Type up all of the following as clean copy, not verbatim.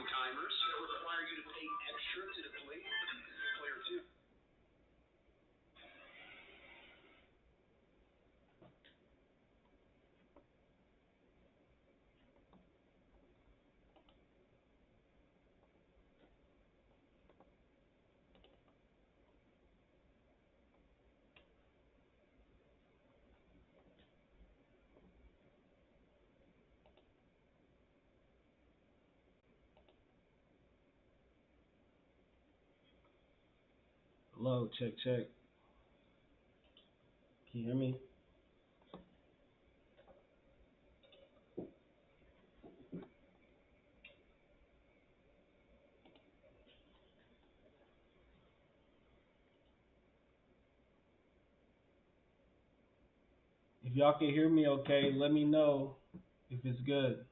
one-timers that require you to pay extra to play player 2. Hello, check. Can you hear me? If y'all can hear me okay, let me know if it's good.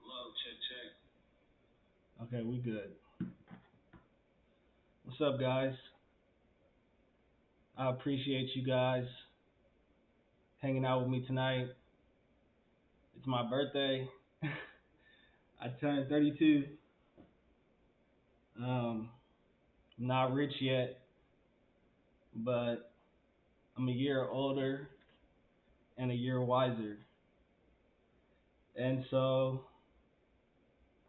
Hello, check. Okay, we good. What's up, guys? I appreciate you guys hanging out with me tonight. It's my birthday. I turned 32. I'm not rich yet, but I'm a year older and a year wiser. And so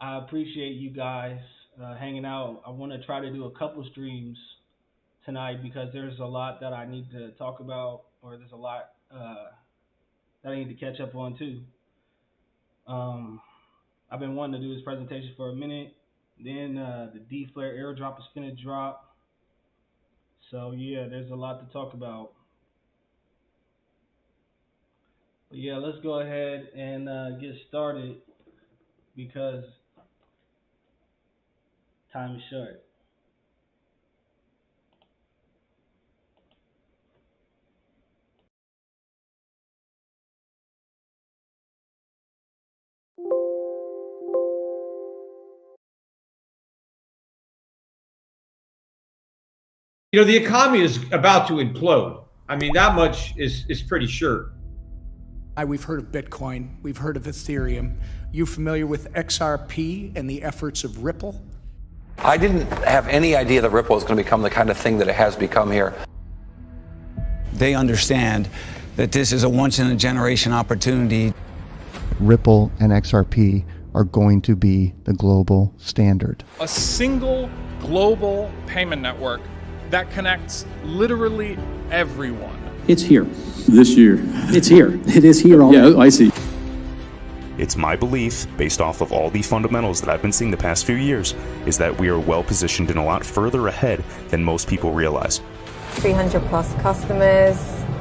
I appreciate you guys hanging out. I want to try to do a couple streams tonight because there's a lot that I need to talk about, or there's a lot that I need to catch up on too. I've been wanting to do this presentation for a minute. Then the D-Flare airdrop is finna drop. So yeah, there's a lot to talk about. But yeah, let's go ahead and get started because time is short. You know, the economy is about to implode. I mean, that much is pretty sure. We've heard of Bitcoin. We've heard of Ethereum. You familiar with XRP and the efforts of Ripple? I didn't have any idea that Ripple was going to become the kind of thing that it has become here. They understand that this is a once-in-a-generation opportunity. Ripple and XRP are going to be the global standard. A single global payment network that connects literally everyone. It's here. This year. It's here. It is here already. Yeah, I see. It's my belief, based off of all the fundamentals that I've been seeing the past few years, is that we are well positioned and a lot further ahead than most people realize. 300 plus customers.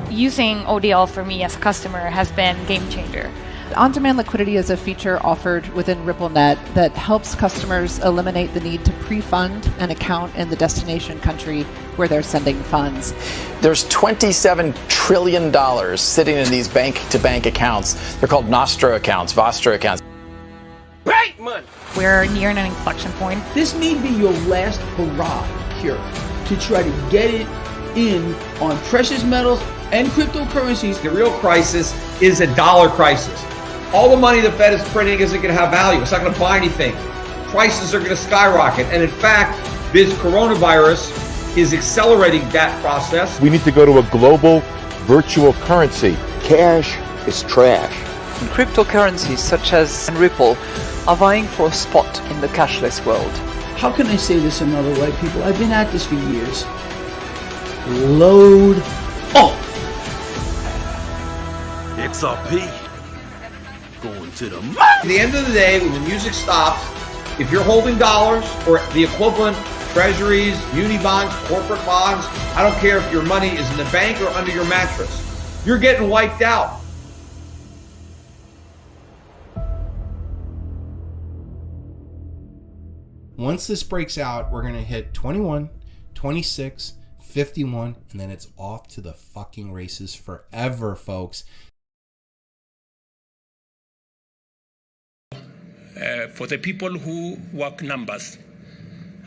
Using ODL for me as a customer has been a game changer. On-demand liquidity is a feature offered within RippleNet that helps customers eliminate the need to pre-fund an account in the destination country where they're sending funds. There's $27 trillion sitting in these bank-to-bank accounts. They're called Nostro accounts, Vostro accounts. Great money! We're near an inflection point. This may be your last hurrah here to try to get it in on precious metals and cryptocurrencies. The real crisis is a dollar crisis. All the money the Fed is printing isn't going to have value. It's not going to buy anything. Prices are going to skyrocket. And in fact, this coronavirus is accelerating that process. We need to go to a global virtual currency. Cash is trash. And cryptocurrencies such as Ripple are vying for a spot in the cashless world. How can I say this another way, people? I've been at this for years. Load up. XRP. Going to the moon. At the end of the day, when the music stops, if you're holding dollars or the equivalent, treasuries, muni bonds, corporate bonds, I don't care if your money is in the bank or under your mattress, you're getting wiped out. Once this breaks out, we're going to hit 21, 26, 51, and then it's off to the fucking races forever, folks. for the people who work numbers,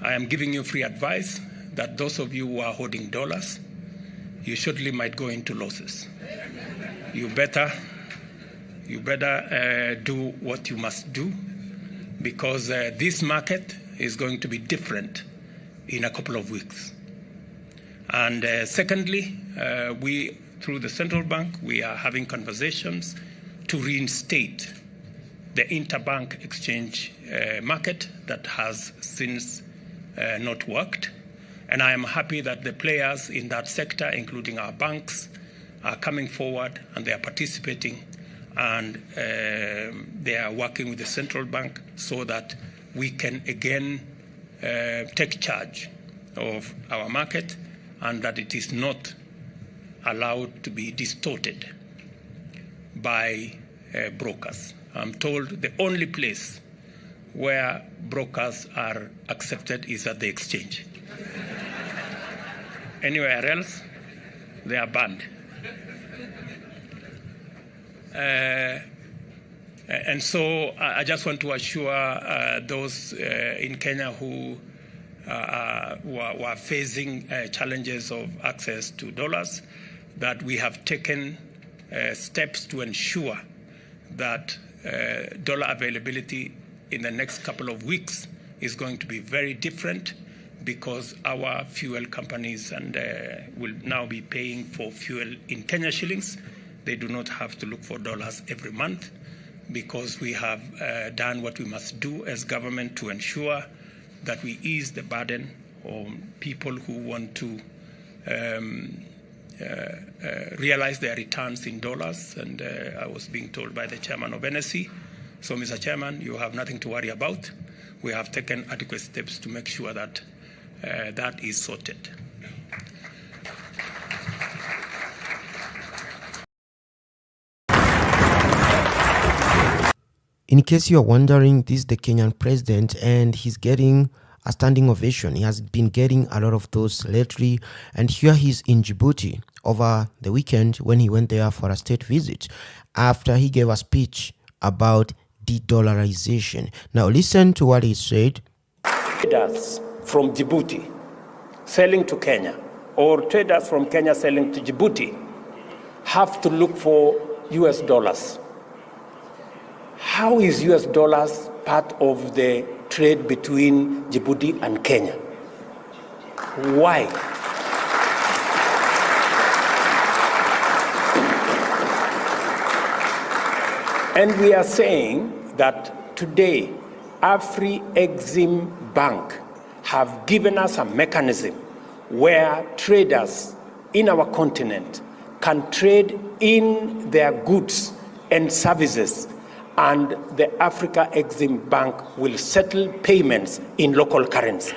I am giving you free advice that those of you who are holding dollars, you surely might go into losses. You better do what you must do, because this market is going to be different in a couple of weeks. And secondly, we, through the central bank, we are having conversations to reinstate the interbank exchange market that has since not worked. And I am happy that the players in that sector, including our banks, are coming forward and they are participating, and they are working with the central bank so that we can again take charge of our market and that it is not allowed to be distorted by brokers. I'm told the only place where brokers are accepted is at the exchange. Anywhere else, they are banned. And so I just want to assure those in Kenya who are facing challenges of access to dollars that we have taken steps to ensure that dollar availability in the next couple of weeks is going to be very different, because our fuel companies will now be paying for fuel in Kenya shillings. They do not have to look for dollars every month, because we have done what we must do as government to ensure that we ease the burden on people who want to realize their returns in dollars. And I was being told by the chairman of NSC, so Mr. Chairman, you have nothing to worry about. We have taken adequate steps to make sure that that is sorted. In case you are wondering, this is the Kenyan president, and he's getting a standing ovation. He has been getting a lot of those lately, and here he's in Djibouti over the weekend when he went there for a state visit after he gave a speech about de-dollarization. Now listen to what he said. Traders from Djibouti selling to Kenya, or traders from Kenya selling to Djibouti, have to look for US dollars. How is US dollars part of the trade between Djibouti and Kenya? Why? And we are saying that today, Afri-Exim Bank have given us a mechanism where traders in our continent can trade in their goods and services, and the Africa-Exim Bank will settle payments in local currency.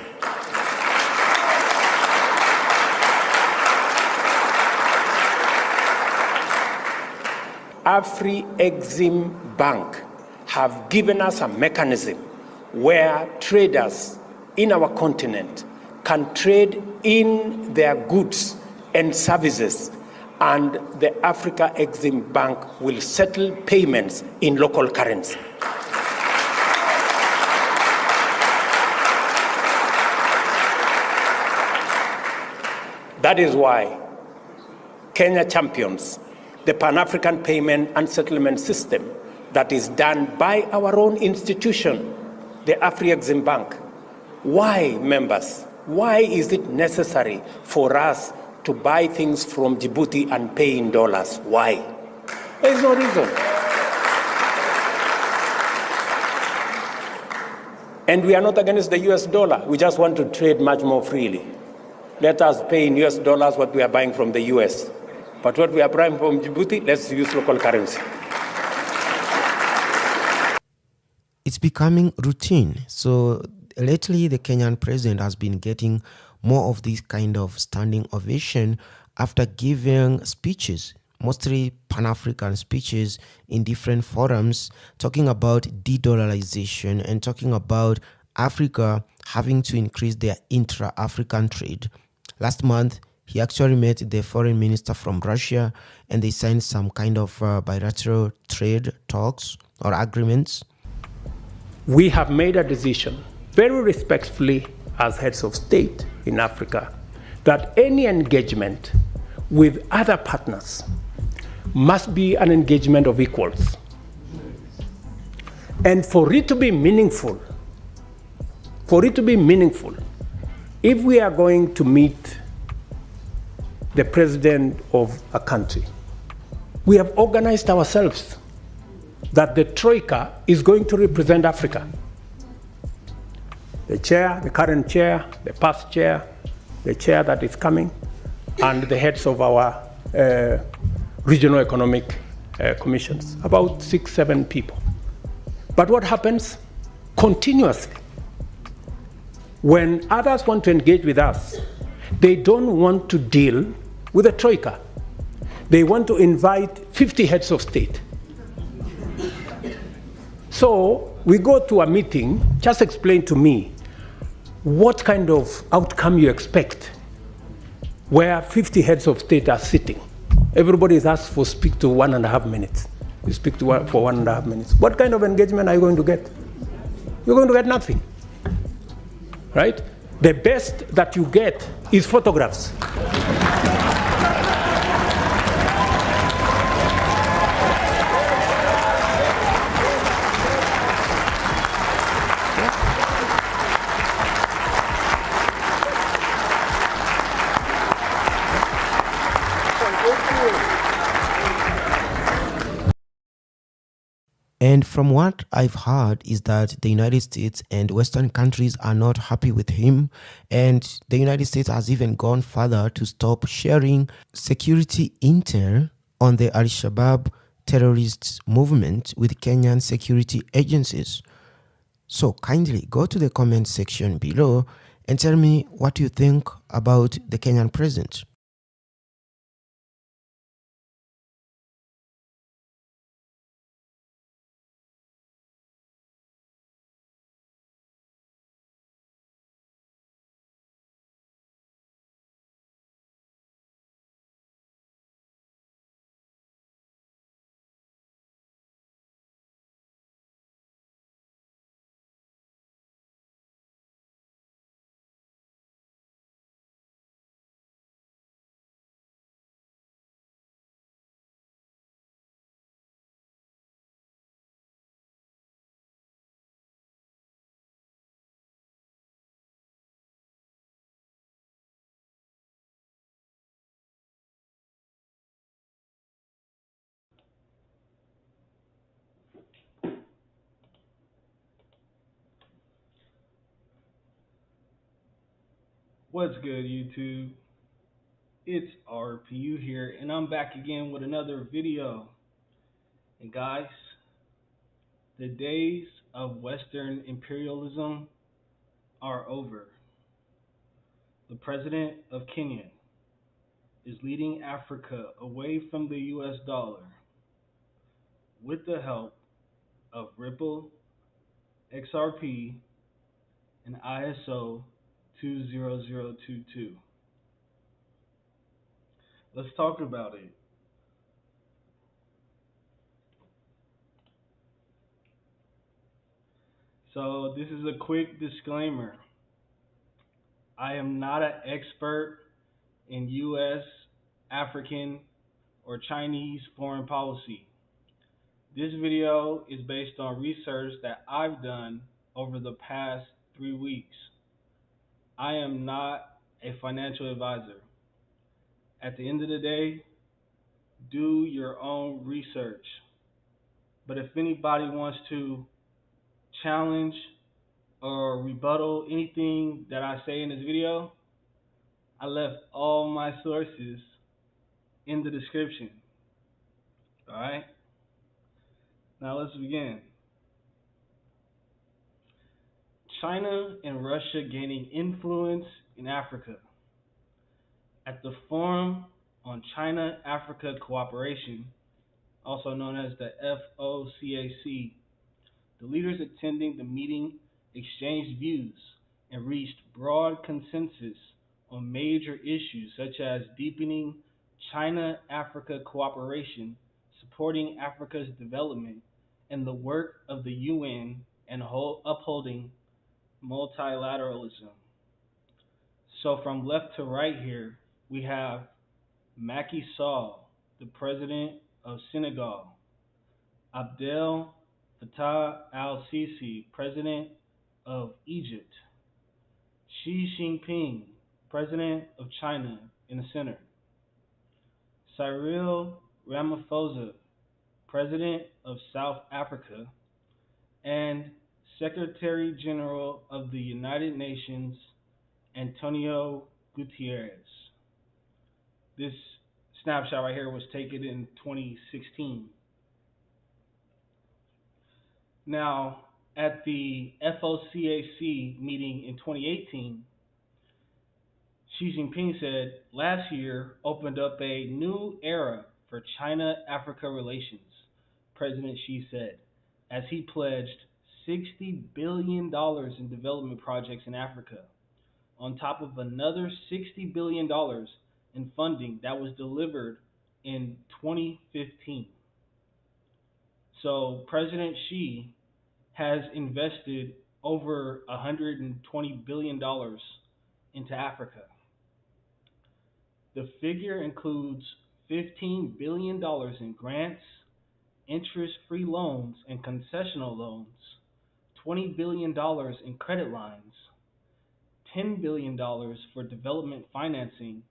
Afri-Exim Bank have given us a mechanism where traders in our continent can trade in their goods and services, and the Africa-Exim Bank will settle payments in local currency. That is why Kenya champions the Pan-African Payment and Settlement System that is done by our own institution, the Afri-Exim Bank. Why, members? Why is it necessary for us to buy things from Djibouti and pay in dollars? Why? There is no reason. And we are not against the US dollar. We just want to trade much more freely. Let us pay in US dollars what we are buying from the US. But what we are buying from Djibouti, let's use local currency. It's becoming routine. So lately, the Kenyan president has been getting more of this kind of standing ovation after giving speeches, mostly Pan-African speeches in different forums, talking about de-dollarization and talking about Africa having to increase their intra-African trade. Last month, he actually met the foreign minister from Russia, and they signed some kind of bilateral trade talks or agreements. we have made a decision, very respectfully as heads of state in Africa, that any engagement with other partners must be an engagement of equals. And for it to be meaningful, if we are going to meet the president of a country, we have organized ourselves that the Troika is going to represent Africa. The chair, the current chair, the past chair, the chair that is coming, and the heads of our regional economic commissions, about 6-7 people. But what happens continuously? When others want to engage with us, they don't want to deal with the Troika. They want to invite 50 heads of state. So we go to a meeting, just explain to me what kind of outcome you expect where 50 heads of state are sitting. Everybody is asked for speak to 1.5 minutes. You speak to for 1.5 minutes. What kind of engagement are you going to get? You're going to get nothing, right? The best that you get is photographs. And from what I've heard is that the United States and Western countries are not happy with him. And the United States has even gone further to stop sharing security intel on the Al-Shabaab terrorist movement with Kenyan security agencies. So kindly go to the comment section below and tell me what you think about the Kenyan president. What's good, YouTube? It's RPU here, and I'm back again with another video. And guys, the days of Western imperialism are over. The president of Kenya is leading Africa away from the US dollar with the help of Ripple, XRP, and ISO2022. Let's talk about it. So this is a quick disclaimer. I am not an expert in US, African, or Chinese foreign policy. This video is based on research that I've done over the past 3 weeks. I am not a financial advisor. At the end of the day, do your own research. But if anybody wants to challenge or rebuttal anything that I say in this video, I left all my sources in the description. Alright? Now let's begin. China and Russia gaining influence in Africa. At the Forum on China-Africa Cooperation, also known as the FOCAC, the leaders attending the meeting exchanged views and reached broad consensus on major issues such as deepening China-Africa cooperation, supporting Africa's development, and the work of the UN and upholding multilateralism. So from left to right here, we have Macky Sall, the president of Senegal, Abdel Fattah al-Sisi, president of Egypt, Xi Jinping, president of China, in the center, Cyril Ramaphosa, president of South Africa, and Secretary General of the United Nations, Antonio Guterres. This snapshot right here was taken in 2016. Now, at the FOCAC meeting in 2018, Xi Jinping said last year opened up a new era for China-Africa relations, President Xi said, as he pledged $60 billion in development projects in Africa, on top of another $60 billion in funding that was delivered in 2015. So President Xi has invested over $120 billion into Africa. The figure includes $15 billion in grants, interest-free loans and concessional loans, $20 billion in credit lines, $10 billion for development financing,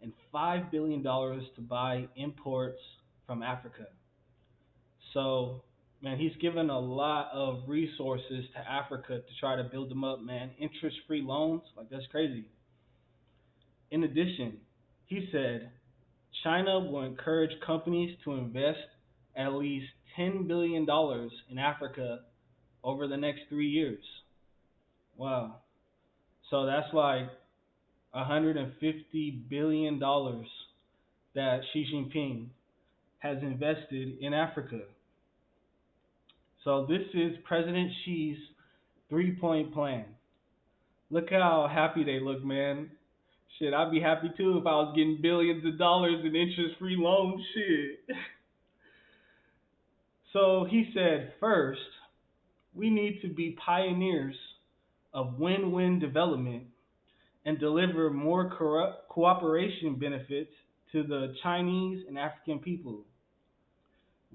and $5 billion to buy imports from Africa. So, man, he's given a lot of resources to Africa to try to build them up, man. Interest-free loans, like that's crazy. In addition, he said China will encourage companies to invest at least $10 billion in Africa over the next 3 years. Wow. So that's like $150 billion that Xi Jinping has invested in Africa. So this is President Xi's 3-point plan. Look how happy they look, man. Shit, I'd be happy too if I was getting billions of dollars in interest-free loans. Shit. So he said, first, we need to be pioneers of win-win development and deliver more cooperation benefits to the Chinese and African people.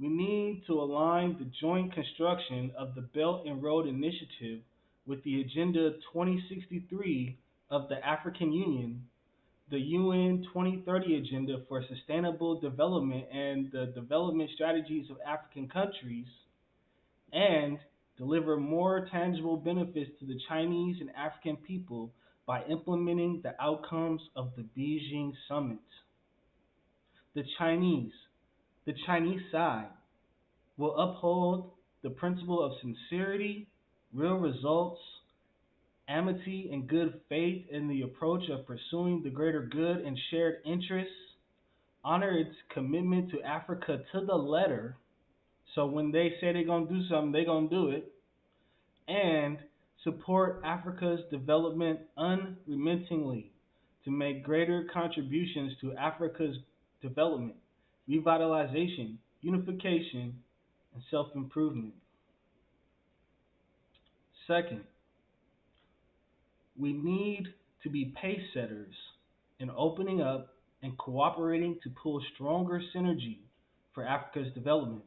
We need to align the joint construction of the Belt and Road Initiative with the Agenda 2063 of the African Union, the UN 2030 Agenda for Sustainable Development and the development strategies of African countries, and deliver more tangible benefits to the Chinese and African people by implementing the outcomes of the Beijing Summit. The Chinese side will uphold the principle of sincerity, real results, amity, and good faith in the approach of pursuing the greater good and shared interests, honor its commitment to Africa to the letter, so when they say they're going to do something, they're going to do it, and support Africa's development unremittingly to make greater contributions to Africa's development, revitalization, unification, and self-improvement. Second, we need to be pace setters in opening up and cooperating to pull stronger synergy for Africa's development.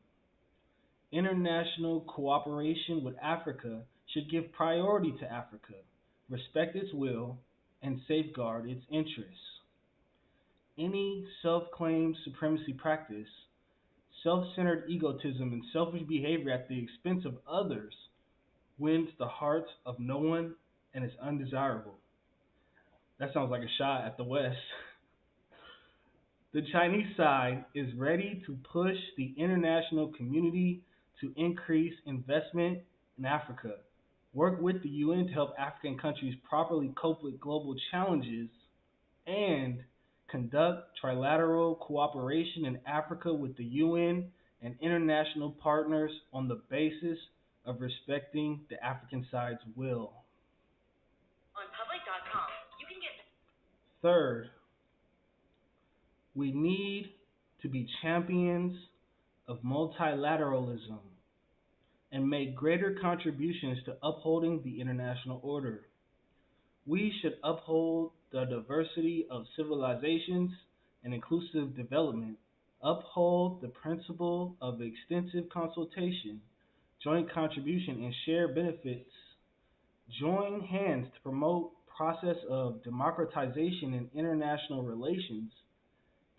International cooperation with Africa should give priority to Africa, respect its will, and safeguard its interests. Any self-claimed supremacy practice, self-centered egotism, and selfish behavior at the expense of others wins the hearts of no one and is undesirable. That sounds like a shot at the West. The Chinese side is ready to push the international community to increase investment in Africa, work with the UN to help African countries properly cope with global challenges, and conduct trilateral cooperation in Africa with the UN and international partners on the basis of respecting the African side's will. On public.com, you can get... Third, we need to be champions of multilateralism. and make greater contributions to upholding the international order. We should uphold the diversity of civilizations and inclusive development, uphold the principle of extensive consultation, joint contribution, and shared benefits, join hands to promote process of democratization in international relations,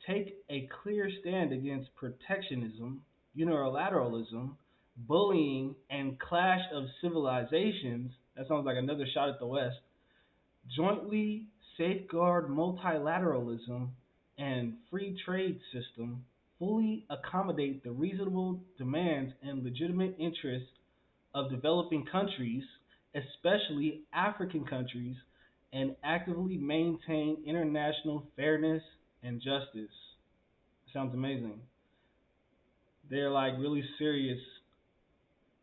take a clear stand against protectionism, unilateralism, bullying, and clash of civilizations. That sounds like another shot at the West. Jointly safeguard multilateralism and free trade system, fully accommodate the reasonable demands and legitimate interests of developing countries, especially African countries, and actively maintain international fairness and justice. Sounds amazing. They're like really serious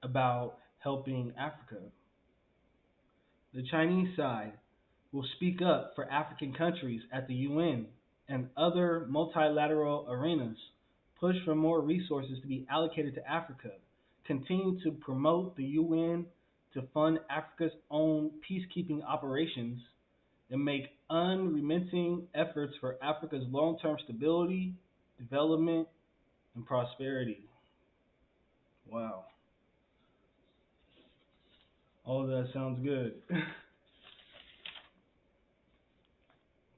about helping Africa. The Chinese side will speak up for African countries at the UN and other multilateral arenas, push for more resources to be allocated to Africa, continue to promote the UN to fund Africa's own peacekeeping operations, and make unremitting efforts for Africa's long-term stability, development, and prosperity. Wow. All of that sounds good.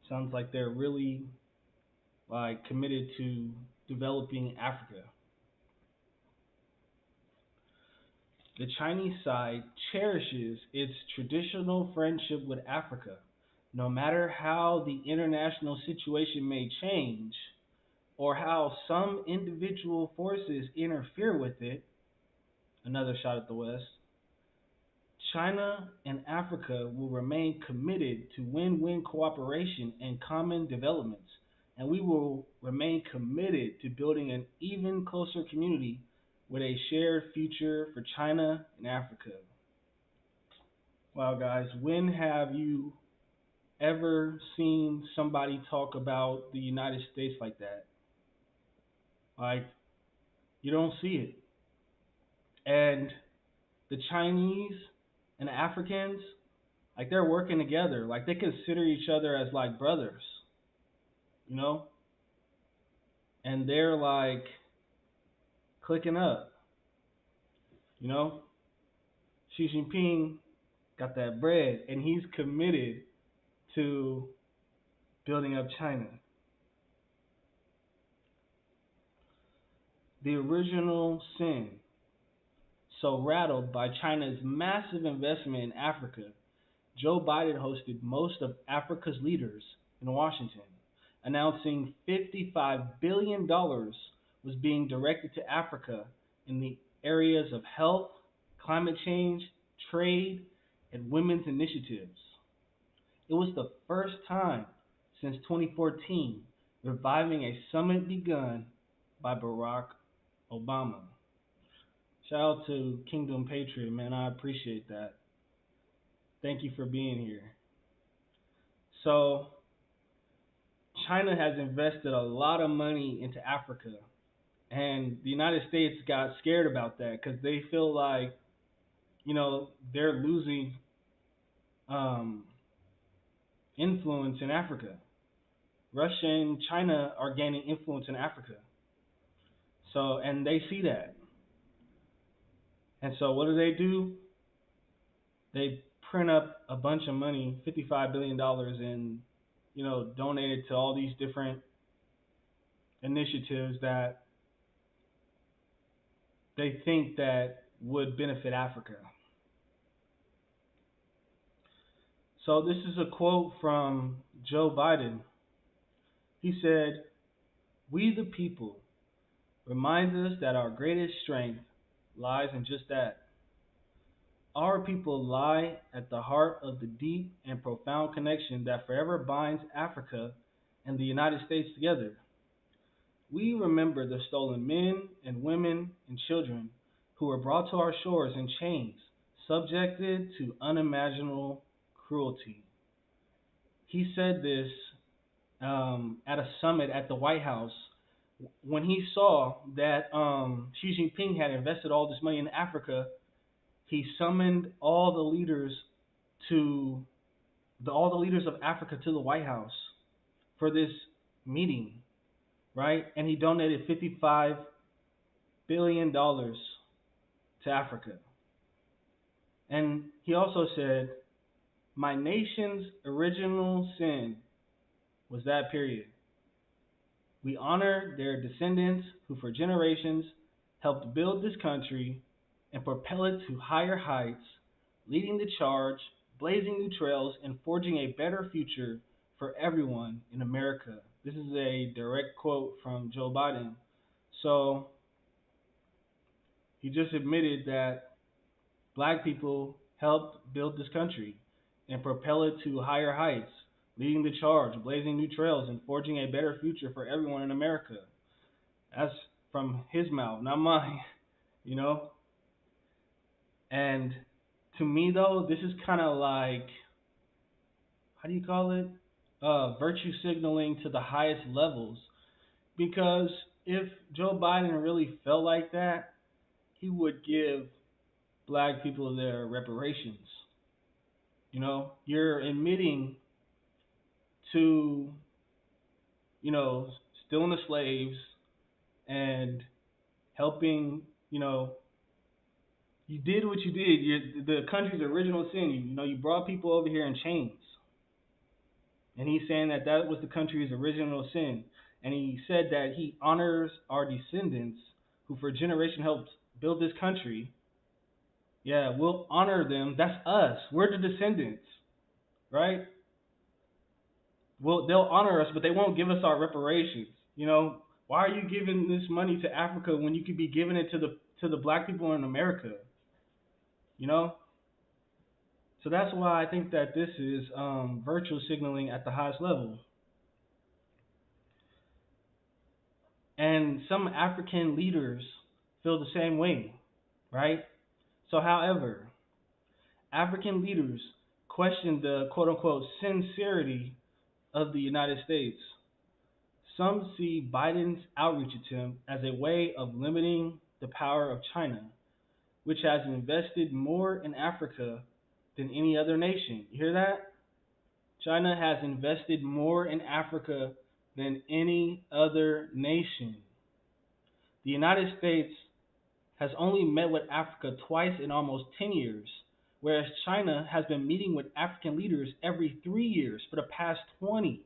Sounds like they're really committed to developing Africa. The Chinese side cherishes its traditional friendship with Africa, no matter how the international situation may change or how some individual forces interfere with it. Another shot at the West. China and Africa will remain committed to win-win cooperation and common developments, and we will remain committed to building an even closer community with a shared future for China and Africa. Wow, guys, when have you ever seen somebody talk about the United States like that? You don't see it. And the Chinese and the Africans, they're working together. They consider each other as brothers, and they're clicking up, Xi Jinping got that bread, and he's committed to building up China. The original sin. So rattled by China's massive investment in Africa, Joe Biden hosted most of Africa's leaders in Washington, announcing $55 billion was being directed to Africa in the areas of health, climate change, trade, and women's initiatives. It was the first time since 2014 reviving a summit begun by Barack Obama. Shout out to Kingdom Patriot, man. I appreciate that. Thank you for being here. So, China has invested a lot of money into Africa, and the United States got scared about that because they feel like, they're losing influence in Africa. Russia and China are gaining influence in Africa. So, and they see that. And so what do? They print up a bunch of money, $55 billion, and, donate it to all these different initiatives that they think that would benefit Africa. So this is a quote from Joe Biden. He said, "We the people reminds us that our greatest strength lies in just that. Our people lie at the heart of the deep and profound connection that forever binds Africa and the United States together. We remember the stolen men and women and children who were brought to our shores in chains, subjected to unimaginable cruelty." He said this at a summit at the White House when he saw that Xi Jinping had invested all this money in Africa he summoned all the leaders of Africa to the White House for this meeting, right? And he donated $55 billion to Africa. And he also said, my nation's original sin was that period. We honor their descendants who for generations helped build this country and propel it to higher heights, leading the charge, blazing new trails, and forging a better future for everyone in America. This is a direct quote from Joe Biden. So he just admitted that black people helped build this country and propel it to higher heights, leading the charge, blazing new trails, and forging a better future for everyone in America. That's from his mouth, not mine, you know? And to me, though, this is kind of like, how do you call it? Virtue signaling to the highest levels. Because if Joe Biden really felt like that, he would give black people their reparations. You know, you're admitting to, you know, stealing the slaves and helping, you know, you did what you did. The country's original sin. You know, you brought people over here in chains. And he's saying that that was the country's original sin. And he said that he honors our descendants who for generations helped build this country. Yeah, we'll honor them. That's us. We're the descendants, right? Well, they'll honor us, but they won't give us our reparations. You know, why are you giving this money to Africa when you could be giving it to the black people in America? You know? So that's why I think that this is virtue signaling at the highest level. And some African leaders feel the same way, right? So, however, African leaders question the quote-unquote sincerity of the United States. Some see Biden's outreach attempt as a way of limiting the power of China, which has invested more in Africa than any other nation. You hear that? China has invested more in Africa than any other nation. The United States has only met with Africa twice in almost 10 years, whereas China has been meeting with African leaders every 3 years for the past 20.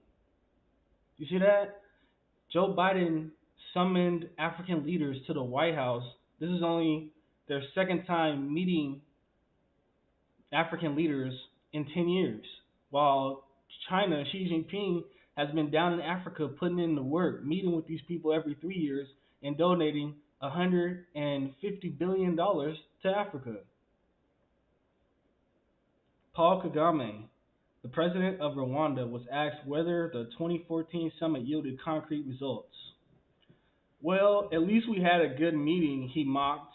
You see that? Joe Biden summoned African leaders to the White House. This is only their second time meeting African leaders in 10 years, while China, Xi Jinping, has been down in Africa putting in the work, meeting with these people every 3 years and donating $150 billion to Africa. Paul Kagame, the president of Rwanda, was asked whether the 2014 summit yielded concrete results. Well, at least we had a good meeting, he mocked,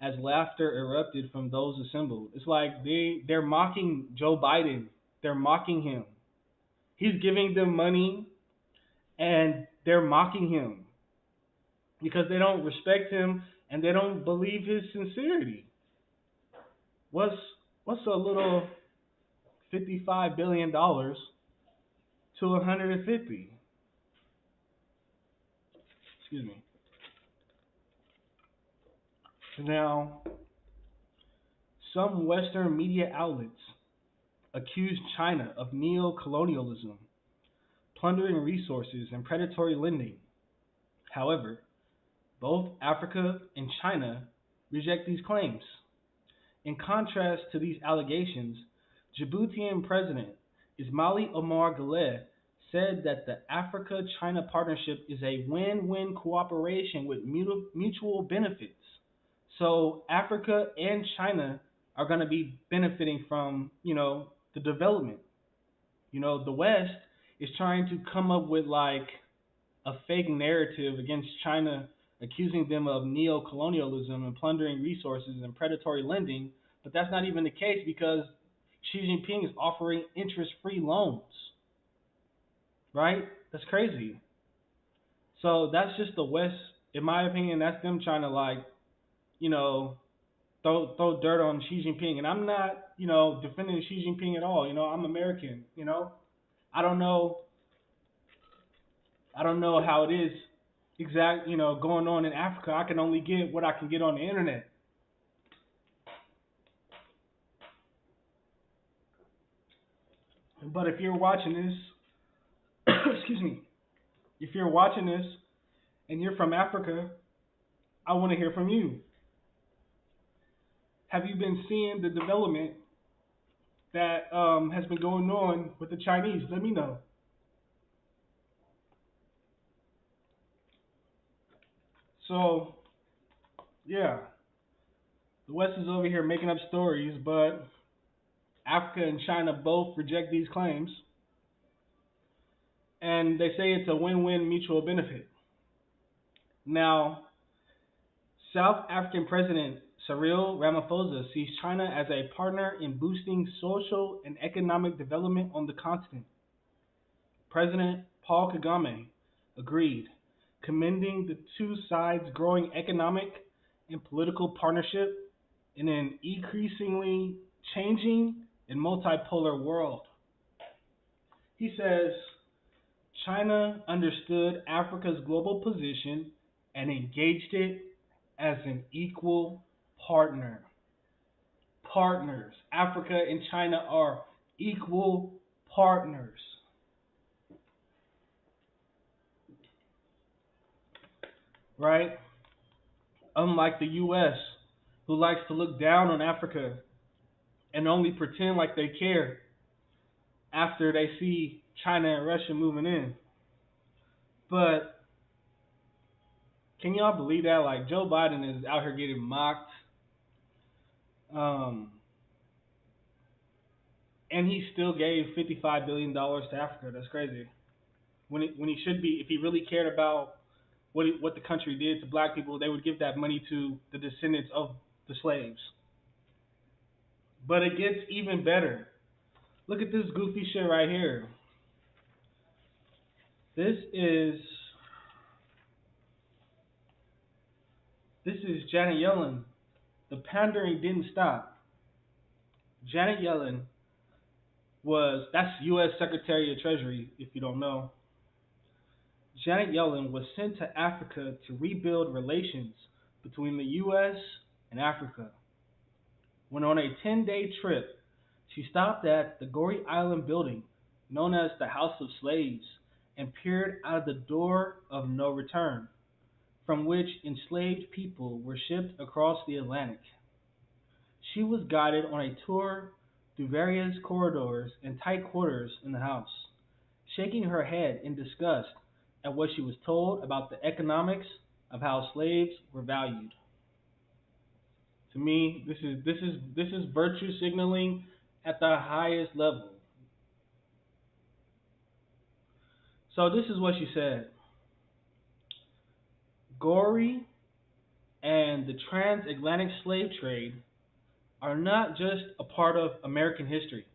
as laughter erupted from those assembled. It's like they're mocking Joe Biden. They're mocking him. He's giving them money, and they're mocking him because they don't respect him and they don't believe his sincerity. What's a little $55 billion to 150? Excuse me. Now, some Western media outlets accuse China of neo-colonialism, plundering resources, and predatory lending. However, both Africa and China reject these claims. In contrast to these allegations, Djiboutian President Ismaili Omar Guelleh said that the Africa-China partnership is a win-win cooperation with mutual benefits. So Africa and China are going to be benefiting from, the development. The West is trying to come up with like a fake narrative against China, accusing them of neo-colonialism and plundering resources and predatory lending, but that's not even the case because Xi Jinping is offering interest-free loans, right? That's crazy. So that's just the West, in my opinion, that's them trying to throw dirt on Xi Jinping, and I'm not, defending Xi Jinping at all. I'm American. I don't know how it is going on in Africa. I can only get what I can get on the internet. But if you're watching this, excuse me, if you're watching this and you're from Africa, I want to hear from you. Have you been seeing the development that has been going on with the Chinese? Let me know. So, yeah, the West is over here making up stories, but Africa and China both reject these claims, and they say it's a win-win mutual benefit. Now, South African President Cyril Ramaphosa sees China as a partner in boosting social and economic development on the continent. President Paul Kagame agreed, commending the two sides' growing economic and political partnership in an increasingly changing and multipolar world. He says, China understood Africa's global position and engaged it as an equal partner. Partners. Africa and China are equal partners. Right? Unlike the U.S., who likes to look down on Africa and only pretend like they care after they see China and Russia moving in. But can y'all believe that? Like, Joe Biden is out here getting mocked. And he still gave $55 billion to Africa. That's crazy. When he should be, if he really cared about what the country did to black people, they would give that money to the descendants of the slaves. But it gets even better. Look at this goofy shit right here. This is Janet Yellen. The pandering didn't stop. Janet Yellen that's U.S. Secretary of Treasury, if you don't know. Janet Yellen was sent to Africa to rebuild relations between the U.S. and Africa. When on a 10-day trip, she stopped at the Goree Island building, known as the House of Slaves, and peered out of the door of no return, from which enslaved people were shipped across the Atlantic. She was guided on a tour through various corridors and tight quarters in the house, shaking her head in disgust at what she was told about the economics of how slaves were valued. To me, this is virtue signaling at the highest level. So this is what she said. Goree and the transatlantic slave trade are not just a part of American history.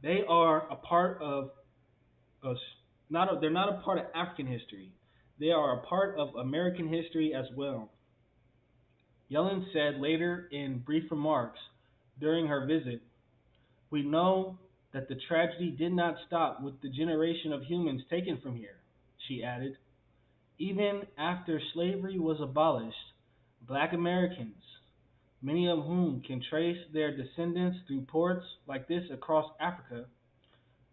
They are a part of they're not a part of African history. They are a part of American history as well. Yellen said later in brief remarks during her visit, we know that the tragedy did not stop with the generation of humans taken from here, she added. Even after slavery was abolished, Black Americans, many of whom can trace their descendants through ports like this across Africa,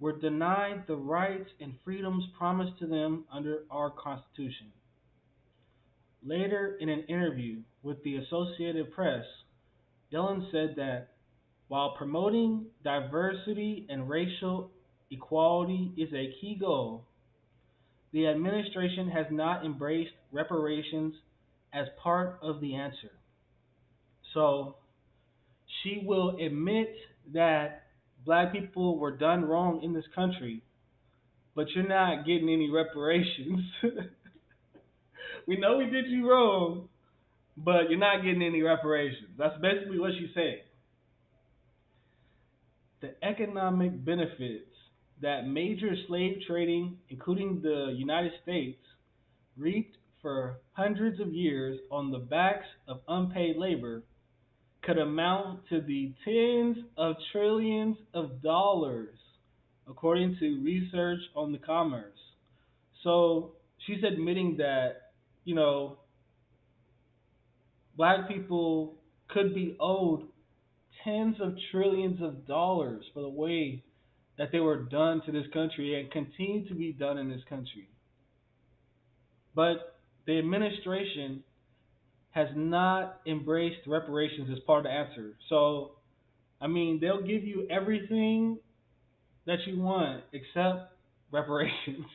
were denied the rights and freedoms promised to them under our Constitution. Later in an interview with the Associated Press, Yellen said that while promoting diversity and racial equality is a key goal, the administration has not embraced reparations as part of the answer. So, she will admit that black people were done wrong in this country, but you're not getting any reparations. We know we did you wrong, but you're not getting any reparations. That's basically what she's saying. The economic benefits that major slave trading, including the United States, reaped for hundreds of years on the backs of unpaid labor could amount to the tens of trillions of dollars, according to research on the commerce. So she's admitting that, black people could be owed tens of trillions of dollars for the way that they were done to this country and continue to be done in this country. But the administration has not embraced reparations as part of the answer. So, they'll give you everything that you want except reparations.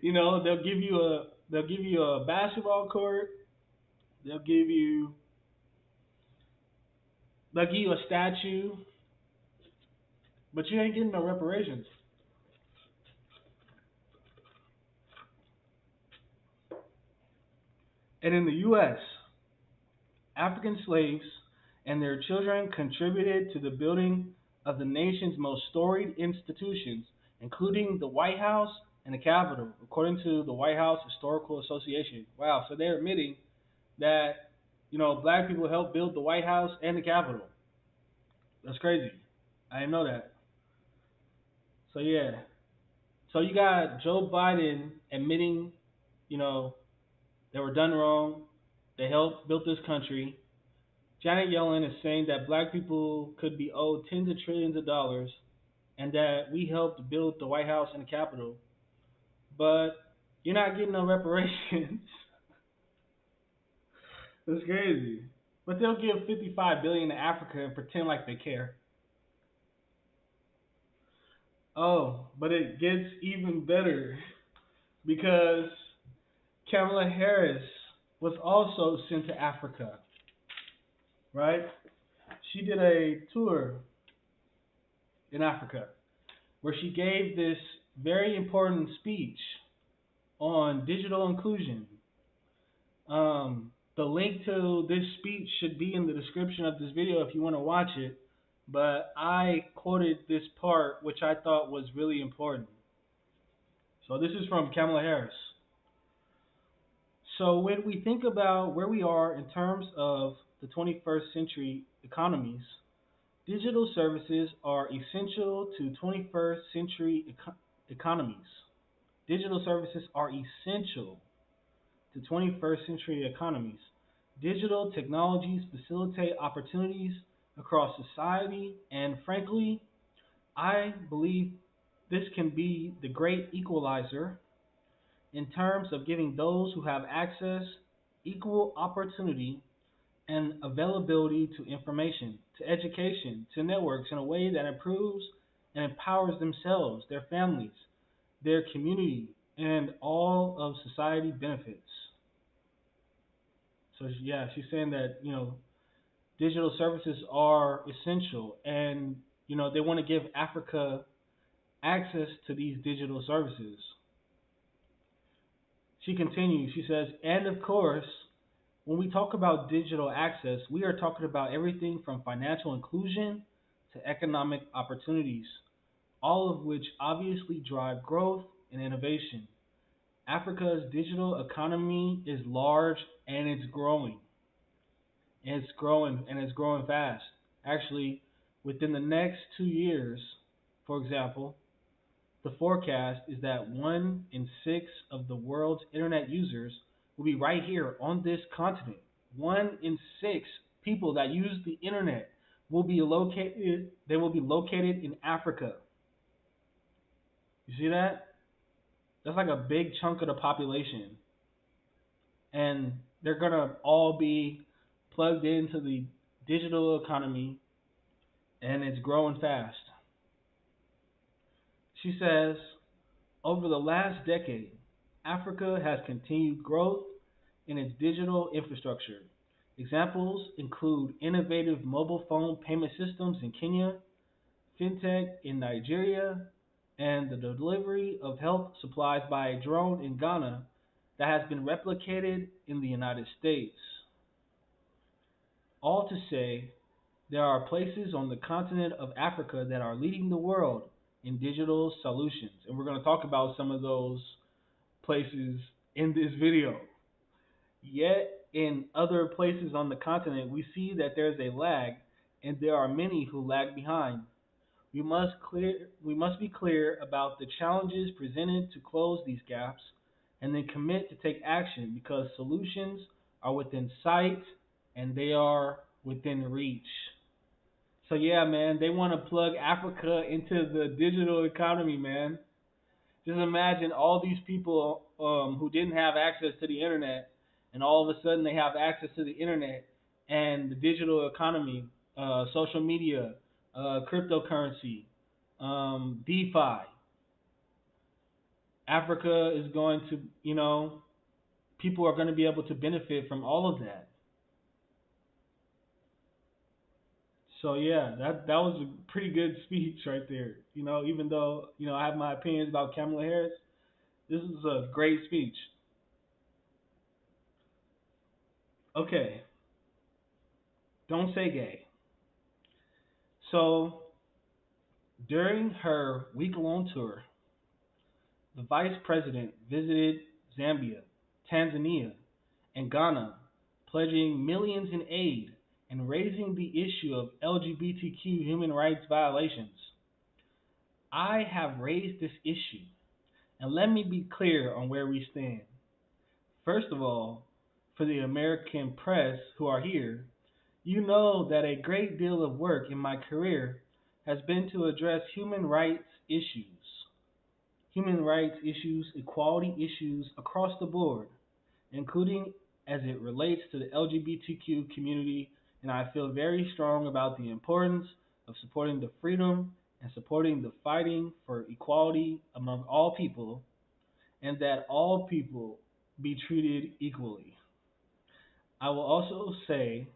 They'll give you a basketball court. They'll give you a statue, but you ain't getting no reparations. And in the U.S., African slaves and their children contributed to the building of the nation's most storied institutions, including the White House and the Capitol, according to the White House Historical Association. Wow, so they're admitting that, black people helped build the White House and the Capitol. That's crazy. I didn't know that. So, yeah. So you got Joe Biden admitting, they were done wrong. They helped build this country. Janet Yellen is saying that black people could be owed tens of trillions of dollars and that we helped build the White House and the Capitol. But you're not getting no reparations. That's crazy. But they'll give $55 billion to Africa and pretend like they care. Oh, but it gets even better because Kamala Harris was also sent to Africa, right? She did a tour in Africa where she gave this very important speech on digital inclusion. The link to this speech should be in the description of this video if you want to watch it, but I quoted this part which I thought was really important. So this is from Kamala Harris. So when we think about where we are in terms of the 21st century economies, digital services are essential to 21st century economies. Digital services are essential to 21st century economies. Digital technologies facilitate opportunities across society, and frankly, I believe this can be the great equalizer in terms of giving those who have access equal opportunity and availability to information, to education, to networks in a way that improves and empowers themselves, their families, their community, and all of society benefits. So yeah, she's saying that, digital services are essential and, they want to give Africa access to these digital services. She continues, she says, and of course, when we talk about digital access, we are talking about everything from financial inclusion to economic opportunities, all of which obviously drive growth and innovation. Africa's digital economy is large and it's growing. And it's growing fast. Actually, within the next 2 years, for example, the forecast is that 1 in 6 of the world's internet users will be right here on this continent. 1 in 6 people that use the internet will be located in Africa. You see that? That's like a big chunk of the population. And they're going to all be plugged into the digital economy, and it's growing fast. She says, over the last decade, Africa has continued growth in its digital infrastructure. Examples include innovative mobile phone payment systems in Kenya, fintech in Nigeria, and the delivery of health supplies by a drone in Ghana that has been replicated in the United States. All to say, there are places on the continent of Africa that are leading the world in digital solutions. And we're going to talk about some of those places in this video. Yet, in other places on the continent, we see that there's a lag, and there are many who lag behind. We must be clear about the challenges presented to close these gaps, and then commit to take action because solutions are within sight and they are within reach. So yeah, man, they want to plug Africa into the digital economy, man. Just imagine all these people who didn't have access to the internet, and all of a sudden they have access to the internet and the digital economy, social media, cryptocurrency, DeFi. Africa is going to, people are going to be able to benefit from all of that. So yeah, that was a pretty good speech right there. Even though, I have my opinions about Kamala Harris, this is a great speech. Okay. Don't say gay. So, during her week-long tour, the vice president visited Zambia, Tanzania, and Ghana, pledging millions in aid and raising the issue of LGBTQ human rights violations. I have raised this issue, and let me be clear on where we stand. First of all, for the American press who are here, you know that a great deal of work in my career has been to address human rights issues, equality issues across the board, including as it relates to the LGBTQ community, and I feel very strong about the importance of supporting the freedom and supporting the fighting for equality among all people, and that all people be treated equally. I will also say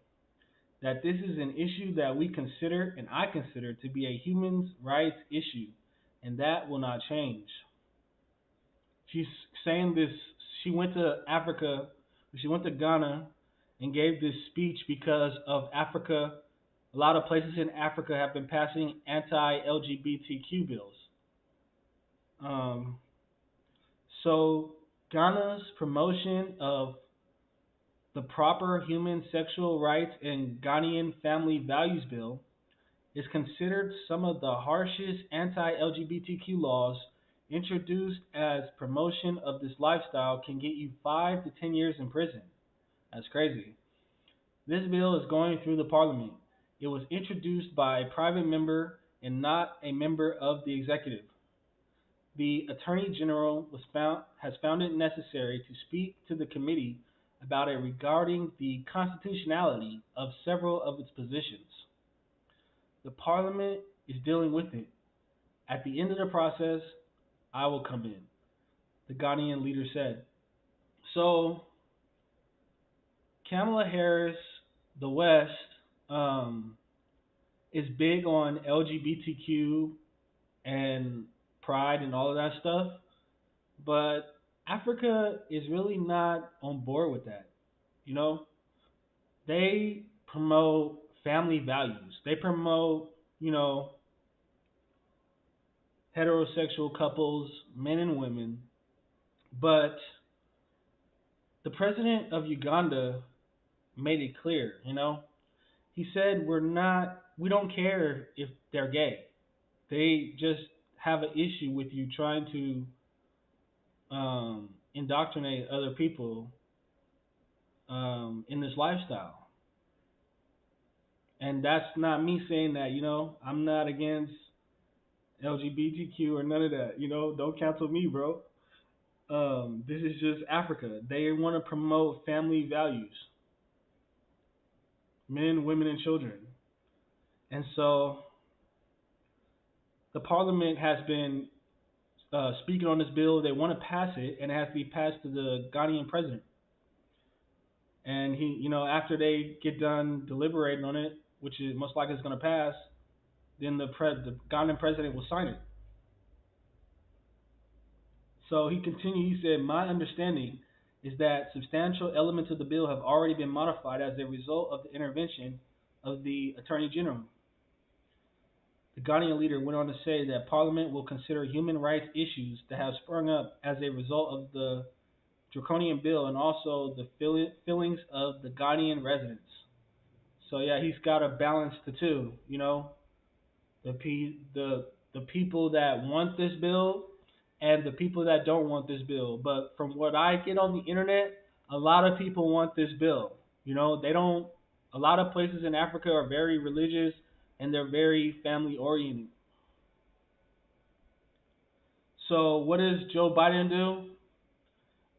that this is an issue that we consider, and I consider, to be a human rights issue, and that will not change. She's saying this, she went to Africa, she went to Ghana and gave this speech because of Africa. A lot of places in Africa have been passing anti-LGBTQ bills. So Ghana's promotion of the proper human sexual rights and Ghanaian family values bill is considered some of the harshest anti-LGBTQ laws introduced as promotion of this lifestyle can get you 5 to 10 years in prison. That's crazy. This bill is going through the parliament. It was introduced by a private member and not a member of the executive. The Attorney General has found it necessary to speak to the committee about it regarding the constitutionality of several of its positions. The Parliament is dealing with it. At the end of the process, I will come in, the Ghanaian leader said. So, Kamala Harris, the West, is big on LGBTQ and pride and all of that stuff, but Africa is really not on board with that. They promote family values. They promote, heterosexual couples, men and women. But the president of Uganda made it clear, He said, we don't care if they're gay. They just have an issue with you trying to indoctrinate other people in this lifestyle. And that's not me saying that, I'm not against LGBTQ or none of that, don't cancel me, bro. This is just Africa. They want to promote family values, men, women, and children. And so the parliament has been speaking on this bill. They want to pass it, and it has to be passed to the Ghanaian president. And he, after they get done deliberating on it, which is most likely is going to pass, then the Ghanaian president will sign it. So he continued, he said, my understanding is that substantial elements of the bill have already been modified as a result of the intervention of the Attorney General. The Ghanaian leader went on to say that Parliament will consider human rights issues that have sprung up as a result of the draconian bill and also the feelings of the Ghanaian residents. So yeah, he's got to balance the two. The people that want this bill and the people that don't want this bill. But from what I get on the internet, a lot of people want this bill. They don't. A lot of places in Africa are very religious and they're very family oriented. So what does Joe Biden do?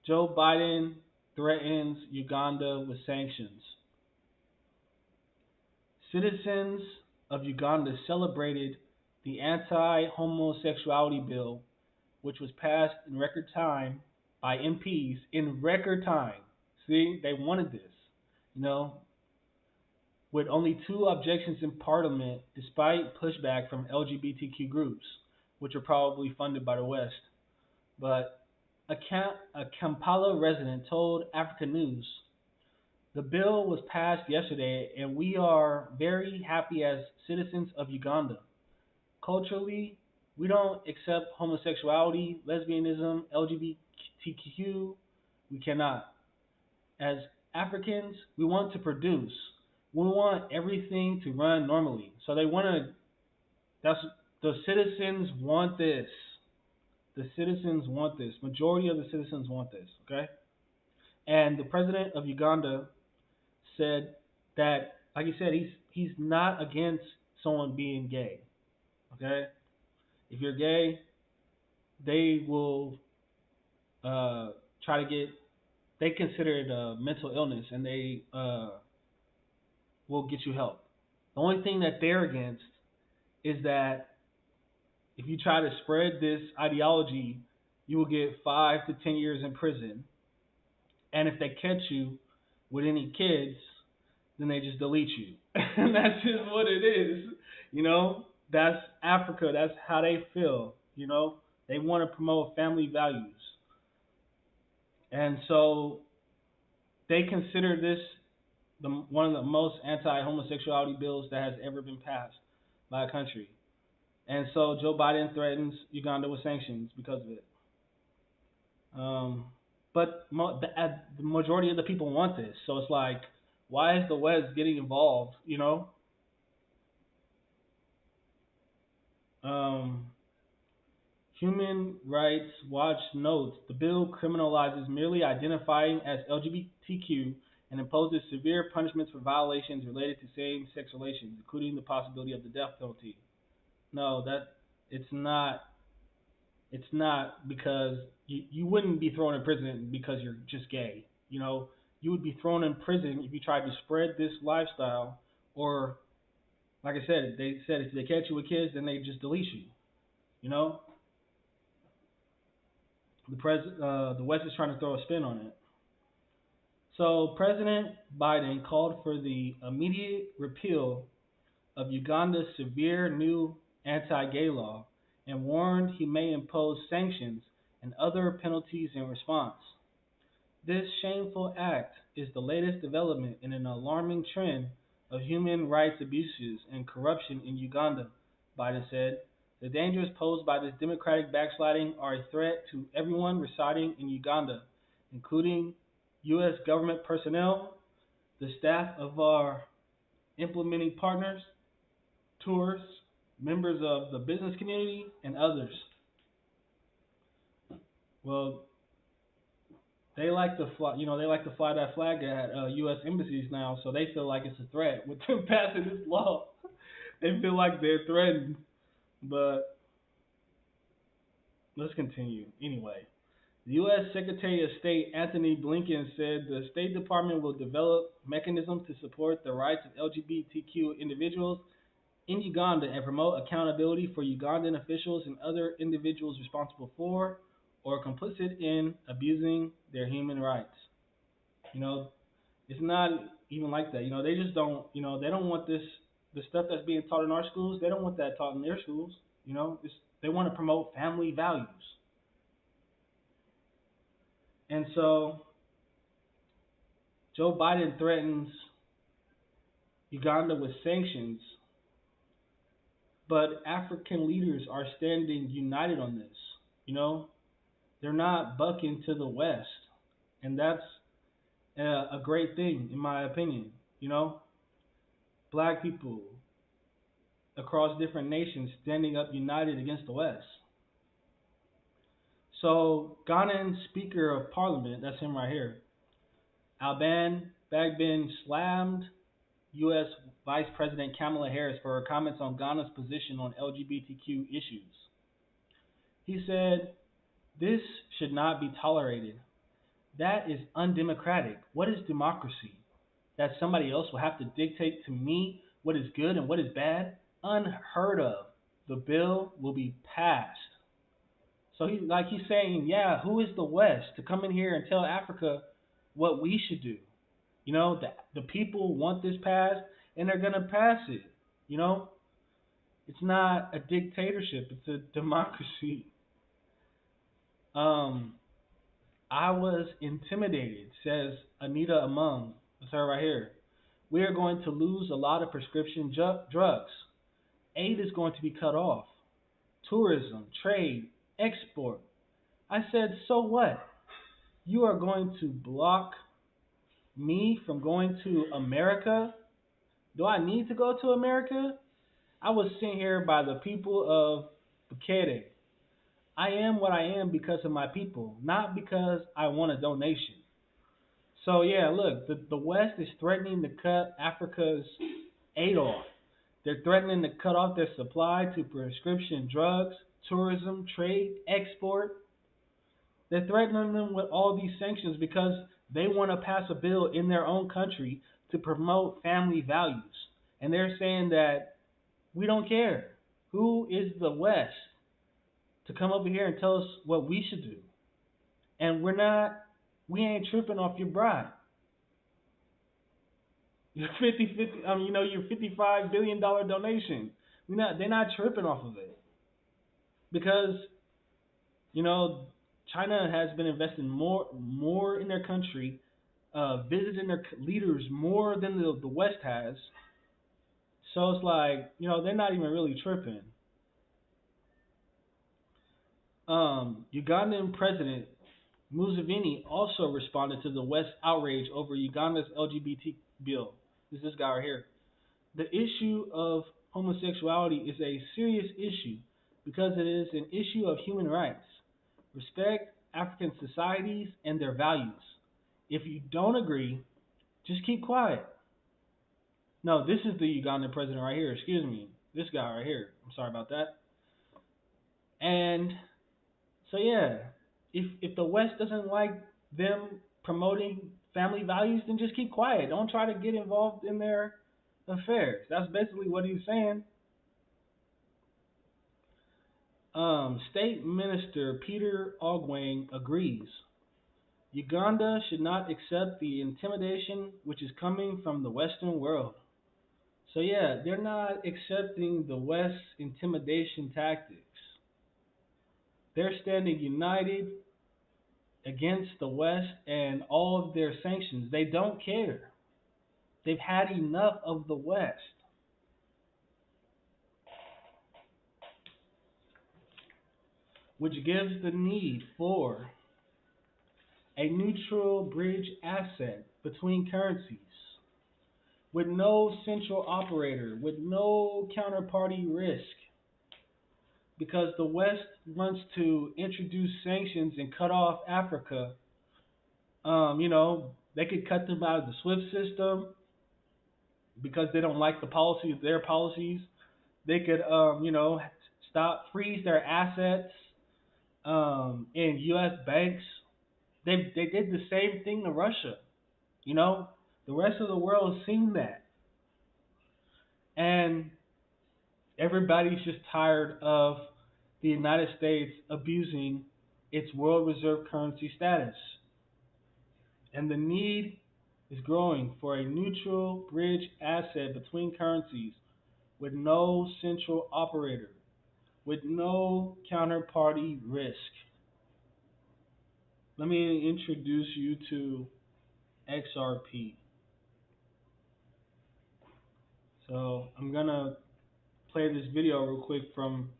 Joe Biden threatens Uganda with sanctions. Citizens of Uganda celebrated the anti-homosexuality bill, which was passed in record time by MPs in record time. See, they wanted this, with only 2 objections in Parliament, despite pushback from LGBTQ groups, which are probably funded by the West. But a Kampala resident told Africa News, the bill was passed yesterday and we are very happy as citizens of Uganda. Culturally, we don't accept homosexuality, lesbianism, LGBTQ. We cannot. As Africans, we want to produce. We want everything to run normally. So the citizens want this. The citizens want this. Majority of the citizens want this, okay? And the president of Uganda said that, like he said, he's not against someone being gay, okay? If you're gay, they will they consider it a mental illness and they will get you help. The only thing that they're against is that if you try to spread this ideology, you will get 5 to 10 years in prison. And if they catch you with any kids, then they just delete you. And that's just what it is. That's Africa. That's how they feel. They want to promote family values. And so they consider this one of the most anti-homosexuality bills that has ever been passed by a country. And so Joe Biden threatens Uganda with sanctions because of it. But the majority of the people want this. So it's like, why is the West getting involved, Human Rights Watch notes the bill criminalizes merely identifying as LGBTQ and imposes severe punishments for violations related to same-sex relations, including the possibility of the death penalty. No, it's not. It's not, because you wouldn't be thrown in prison because you're just gay. You would be thrown in prison if you tried to spread this lifestyle, or, like I said, they said if they catch you with kids, then they just delete you. The West is trying to throw a spin on it. So President Biden called for the immediate repeal of Uganda's severe new anti-gay law and warned he may impose sanctions and other penalties in response. This shameful act is the latest development in an alarming trend of human rights abuses and corruption in Uganda, Biden said. The dangers posed by this democratic backsliding are a threat to everyone residing in Uganda, including U.S. government personnel, the staff of our implementing partners, tourists, members of the business community, and others. Well, they like to fly, that flag at U.S. embassies now, so they feel like it's a threat with them passing this law. They feel like they're threatened. But let's continue. Anyway, the U.S. Secretary of State Anthony Blinken said the State Department will develop mechanisms to support the rights of LGBTQ individuals in Uganda and promote accountability for Ugandan officials and other individuals responsible for or complicit in abusing their human rights. It's not even like that. They just don't, they don't want this, the stuff that's being taught in our schools, they don't want that taught in their schools. They want to promote family values. And so Joe Biden threatens Uganda with sanctions, but African leaders are standing united on this. They're not bucking to the West. And that's a great thing, in my opinion. You know, black people across different nations standing up united against the West. So, Ghanaian Speaker of Parliament, that's him right here, Alban Bagbin slammed U.S. Vice President Kamala Harris for her comments on Ghana's position on LGBTQ issues. He said, "This should not be tolerated. That is undemocratic. What is democracy? That somebody else will have to dictate to me what is good and what is bad? Unheard of. The bill will be passed." So he's saying, yeah, who is the West to come in here and tell Africa what we should do? You know, the people want this passed, and they're gonna pass it. You know, it's not a dictatorship; it's a democracy. I was intimidated, says Anita Among. That's her right here. We are going to lose a lot of prescription drugs. Aid is going to be cut off. Tourism, trade, export. I said, so what? You are going to block me from going to America? Do I need to go to America? I was sent here by the people of Bukele. I am what I am because of my people, not because I want a donation. So yeah, look, the West is threatening to cut Africa's aid off. They're threatening to cut off their supply to prescription drugs, tourism, trade, export. They're threatening them with all these sanctions because they want to pass a bill in their own country to promote family values. And they're saying that we don't care. Who is the West to come over here and tell us what we should do? And we ain't tripping off your bribe. Your your $55 billion donation. They're not tripping off of it. Because, China has been investing more in their country, visiting their leaders more than the West has. So it's like, they're not even really tripping. Ugandan President Museveni also responded to the West's outrage over Uganda's LGBT bill. This is this guy right here. The issue of homosexuality is a serious issue because it is an issue of human rights. Respect African societies and their values. If you don't agree, just keep quiet. No, this is the Ugandan president right here. Excuse me. This guy right here. I'm sorry about that. And so yeah, if the West doesn't like them promoting family values, then just keep quiet. Don't try to get involved in their affairs. That's basically what he's saying. State Minister Peter Ogwang agrees. Uganda should not accept the intimidation which is coming from the Western world. So yeah, they're not accepting the West's intimidation tactics. They're standing united against the West and all of their sanctions. They don't care. They've had enough of the West. Which gives the need for a neutral bridge asset between currencies with no central operator, with no counterparty risk. Because the West wants to introduce sanctions and cut off Africa. They could cut them out of the SWIFT system because they don't like their policies. They could, freeze their assets in U.S. banks. They did the same thing to Russia. The rest of the world has seen that. And everybody's just tired of the United States abusing its world reserve currency status. And the need is growing for a neutral bridge asset between currencies with no central operator, with no counterparty risk. Let me introduce you to XRP. So I'm going to play this video real quick from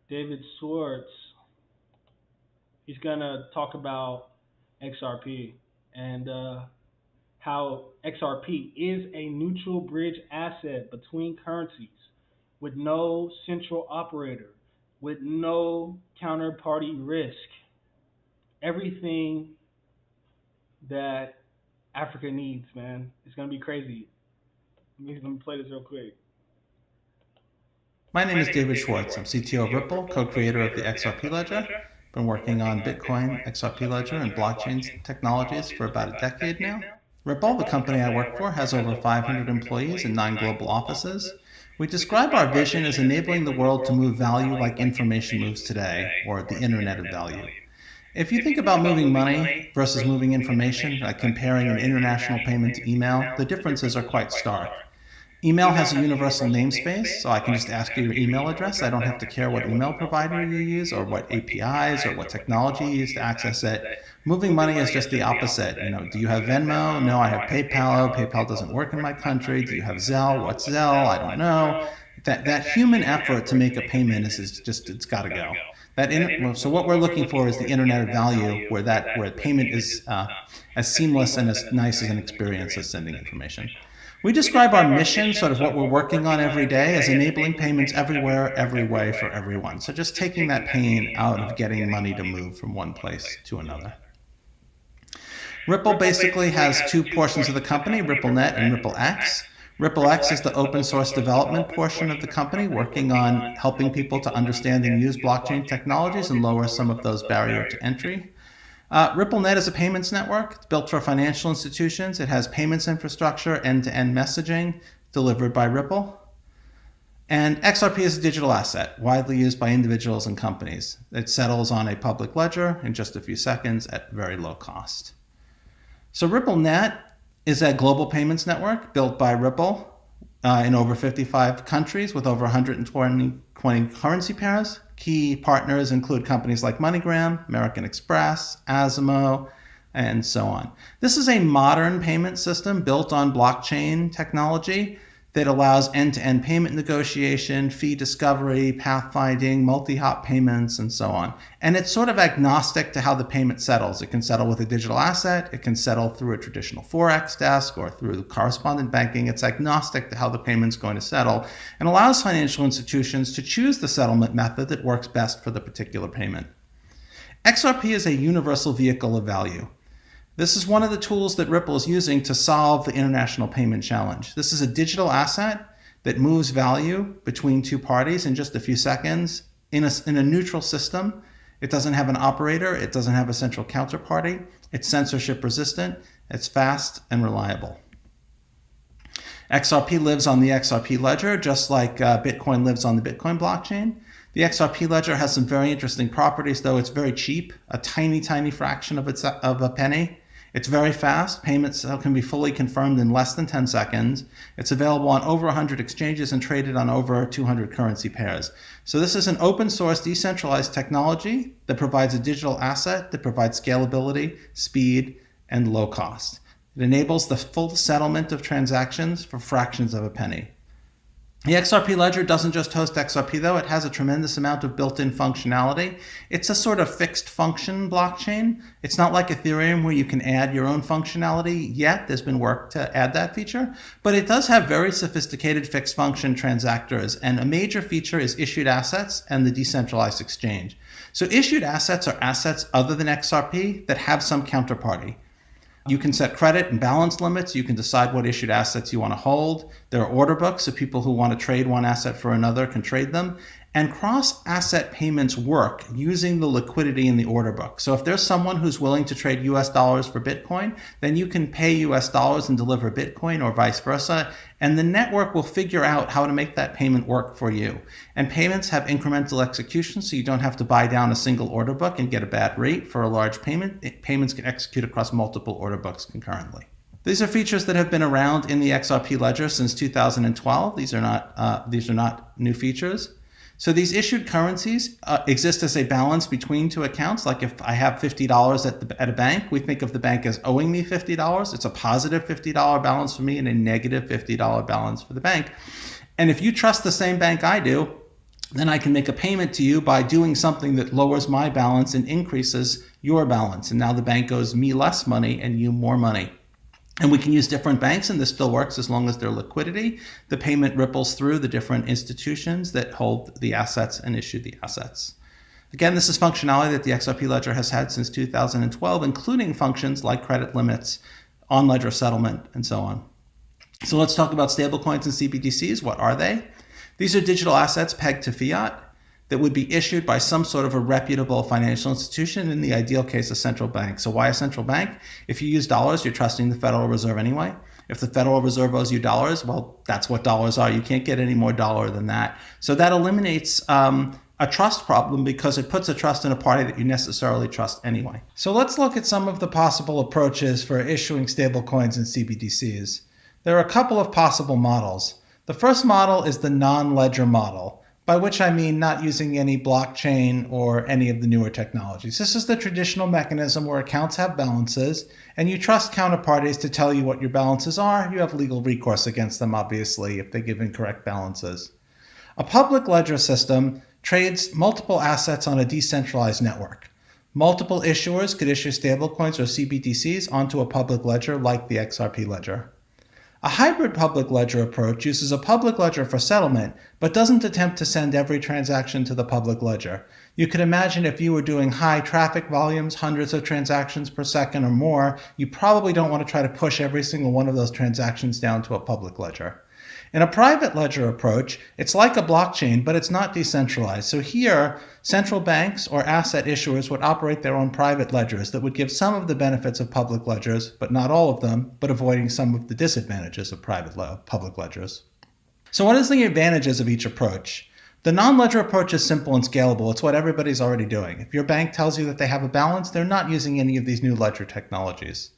David Swartz. He's going to talk about XRP. and how XRP is a neutral bridge asset between currencies with no central operator, with no counterparty risk. Everything that Africa needs, man. It's going to be crazy. Let me play this real quick. My name is David Schwartz. I'm CTO of Ripple, co-creator of the XRP Ledger. Been working on Bitcoin, XRP Ledger, and blockchain technologies for about a decade now. Ripple, the company I work for, has over 500 employees in 9 global offices. We describe our vision as enabling the world to move value like information moves today, or the Internet of Value. If you think about moving money versus moving information, like comparing an international payment to email, the differences are quite stark. Email has a universal namespace, so I can just ask you your email address. I don't have to care what email provider you use or what APIs or what technology you use to access it. Moving money is just the opposite. Do you have Venmo? No, I have PayPal. PayPal doesn't work in my country. Do you have Zelle? What's Zelle? I don't know. That human effort to make a payment is just, it's got to go. So what we're looking for is the Internet of Value, where payment is as seamless and as nice as an experience as sending information. We describe our mission, sort of what we're working on every day, as enabling payments everywhere, every way for everyone. So just taking that pain out of getting money to move from one place to another. Ripple basically has 2 portions of the company, RippleNet and RippleX. RippleX is the open source development portion of the company, working on helping people to understand and use blockchain technologies and lower some of those barriers to entry. RippleNet is a payments network. It's built for financial institutions. It has payments infrastructure, end-to-end messaging delivered by Ripple. And XRP is a digital asset, widely used by individuals and companies. It settles on a public ledger in just a few seconds at very low cost. So RippleNet is a global payments network built by Ripple in over 55 countries with over 120 currency pairs. Key partners include companies like MoneyGram, American Express, Asimo, and so on. This is a modern payment system built on blockchain technology that allows end-to-end payment negotiation, fee discovery, pathfinding, multi-hop payments, and so on. And it's sort of agnostic to how the payment settles. It can settle with a digital asset. It can settle through a traditional Forex desk or through correspondent banking. It's agnostic to how the payment's going to settle and allows financial institutions to choose the settlement method that works best for the particular payment. XRP is a universal vehicle of value. This is one of the tools that Ripple is using to solve the international payment challenge. This is a digital asset that moves value between 2 parties in just a few seconds in a neutral system. It doesn't have an operator. It doesn't have a central counterparty. It's censorship resistant. It's fast and reliable. XRP lives on the XRP ledger, just like Bitcoin lives on the Bitcoin blockchain. The XRP ledger has some very interesting properties, though. It's very cheap, a tiny, tiny fraction of a penny. It's very fast. Payments can be fully confirmed in less than 10 seconds. It's available on over 100 exchanges and traded on over 200 currency pairs. So this is an open source, decentralized technology that provides a digital asset that provides scalability, speed, and low cost. It enables the full settlement of transactions for fractions of a penny. The XRP ledger doesn't just host XRP, though. It has a tremendous amount of built-in functionality. It's a sort of fixed function blockchain. It's not like Ethereum where you can add your own functionality yet. There's been work to add that feature. But it does have very sophisticated fixed function transactors. And a major feature is issued assets and the decentralized exchange. So issued assets are assets other than XRP that have some counterparty. You can set credit and balance limits. You can decide what issued assets you want to hold. There are order books, so people who want to trade one asset for another can trade them. And cross-asset payments work using the liquidity in the order book. So if there's someone who's willing to trade US dollars for Bitcoin, then you can pay US dollars and deliver Bitcoin or vice versa. And the network will figure out how to make that payment work for you. And payments have incremental execution, so you don't have to buy down a single order book and get a bad rate for a large payment. Payments can execute across multiple order books concurrently. These are features that have been around in the XRP ledger since 2012. These are not new features. So these issued currencies exist as a balance between 2 accounts. Like if I have $50 at a bank, we think of the bank as owing me $50. It's a positive $50 balance for me and a negative $50 balance for the bank. And if you trust the same bank I do, then I can make a payment to you by doing something that lowers my balance and increases your balance. And now the bank owes me less money and you more money. And we can use different banks, and this still works as long as there's liquidity. The payment ripples through the different institutions that hold the assets and issue the assets. Again, this is functionality that the XRP ledger has had since 2012, including functions like credit limits, on-ledger settlement, and so on. So let's talk about stablecoins and CBDCs. What are they? These are digital assets pegged to fiat that would be issued by some sort of a reputable financial institution, in the ideal case, a central bank. So why a central bank? If you use dollars, you're trusting the Federal Reserve anyway. If the Federal Reserve owes you dollars, well, that's what dollars are. You can't get any more dollar than that. So that eliminates a trust problem because it puts a trust in a party that you necessarily trust anyway. So let's look at some of the possible approaches for issuing stablecoins and CBDCs. There are a couple of possible models. The first model is the non-ledger model, by which I mean not using any blockchain or any of the newer technologies. This is the traditional mechanism where accounts have balances and you trust counterparties to tell you what your balances are. You have legal recourse against them, obviously, if they give incorrect balances. A public ledger system trades multiple assets on a decentralized network. Multiple issuers could issue stablecoins or CBDCs onto a public ledger like the XRP ledger. A hybrid public ledger approach uses a public ledger for settlement, but doesn't attempt to send every transaction to the public ledger. You could imagine if you were doing high traffic volumes, hundreds of transactions per second or more, you probably don't want to try to push every single one of those transactions down to a public ledger. In a private ledger approach, it's like a blockchain, but it's not decentralized. So here, central banks or asset issuers would operate their own private ledgers that would give some of the benefits of public ledgers, but not all of them, but avoiding some of the disadvantages of public ledgers. So what is the advantages of each approach? The non-ledger approach is simple and scalable. It's what everybody's already doing. If your bank tells you that they have a balance, they're not using any of these new ledger technologies.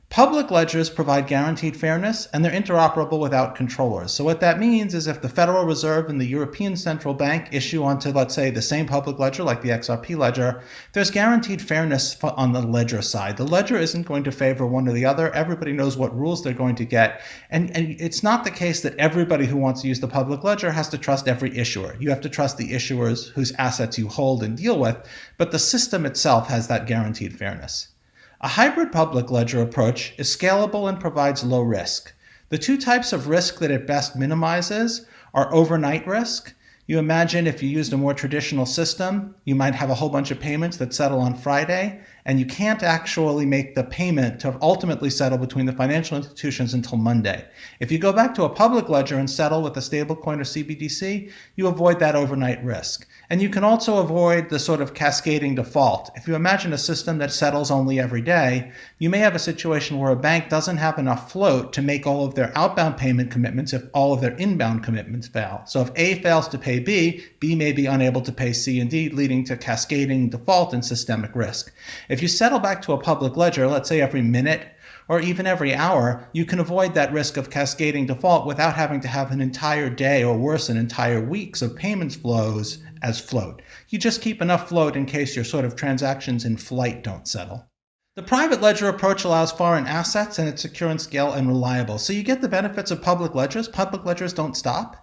Public ledgers provide guaranteed fairness, and they're interoperable without controllers. So what that means is if the Federal Reserve and the European Central Bank issue onto, let's say, the same public ledger like the XRP ledger, there's guaranteed fairness on the ledger side. The ledger isn't going to favor one or the other. Everybody knows what rules they're going to get. And it's not the case that everybody who wants to use the public ledger has to trust every issuer. You have to trust the issuers whose assets you hold and deal with, but the system itself has that guaranteed fairness. A hybrid public ledger approach is scalable and provides low risk. The two types of risk that it best minimizes are overnight risk. You imagine if you used a more traditional system, you might have a whole bunch of payments that settle on Friday, and you can't actually make the payment to ultimately settle between the financial institutions until Monday. If you go back to a public ledger and settle with a stablecoin or CBDC, you avoid that overnight risk. And you can also avoid the sort of cascading default. If you imagine a system that settles only every day, you may have a situation where a bank doesn't have enough float to make all of their outbound payment commitments if all of their inbound commitments fail. So if A fails to pay B, B may be unable to pay C and D, leading to cascading default and systemic risk. If you settle back to a public ledger, let's say every minute or even every hour, you can avoid that risk of cascading default without having to have an entire day or worse, an entire weeks of payments flows as float. You just keep enough float in case your sort of transactions in flight don't settle. The private ledger approach allows foreign assets and it's secure and scale and reliable. So you get the benefits of public ledgers. Public ledgers don't stop.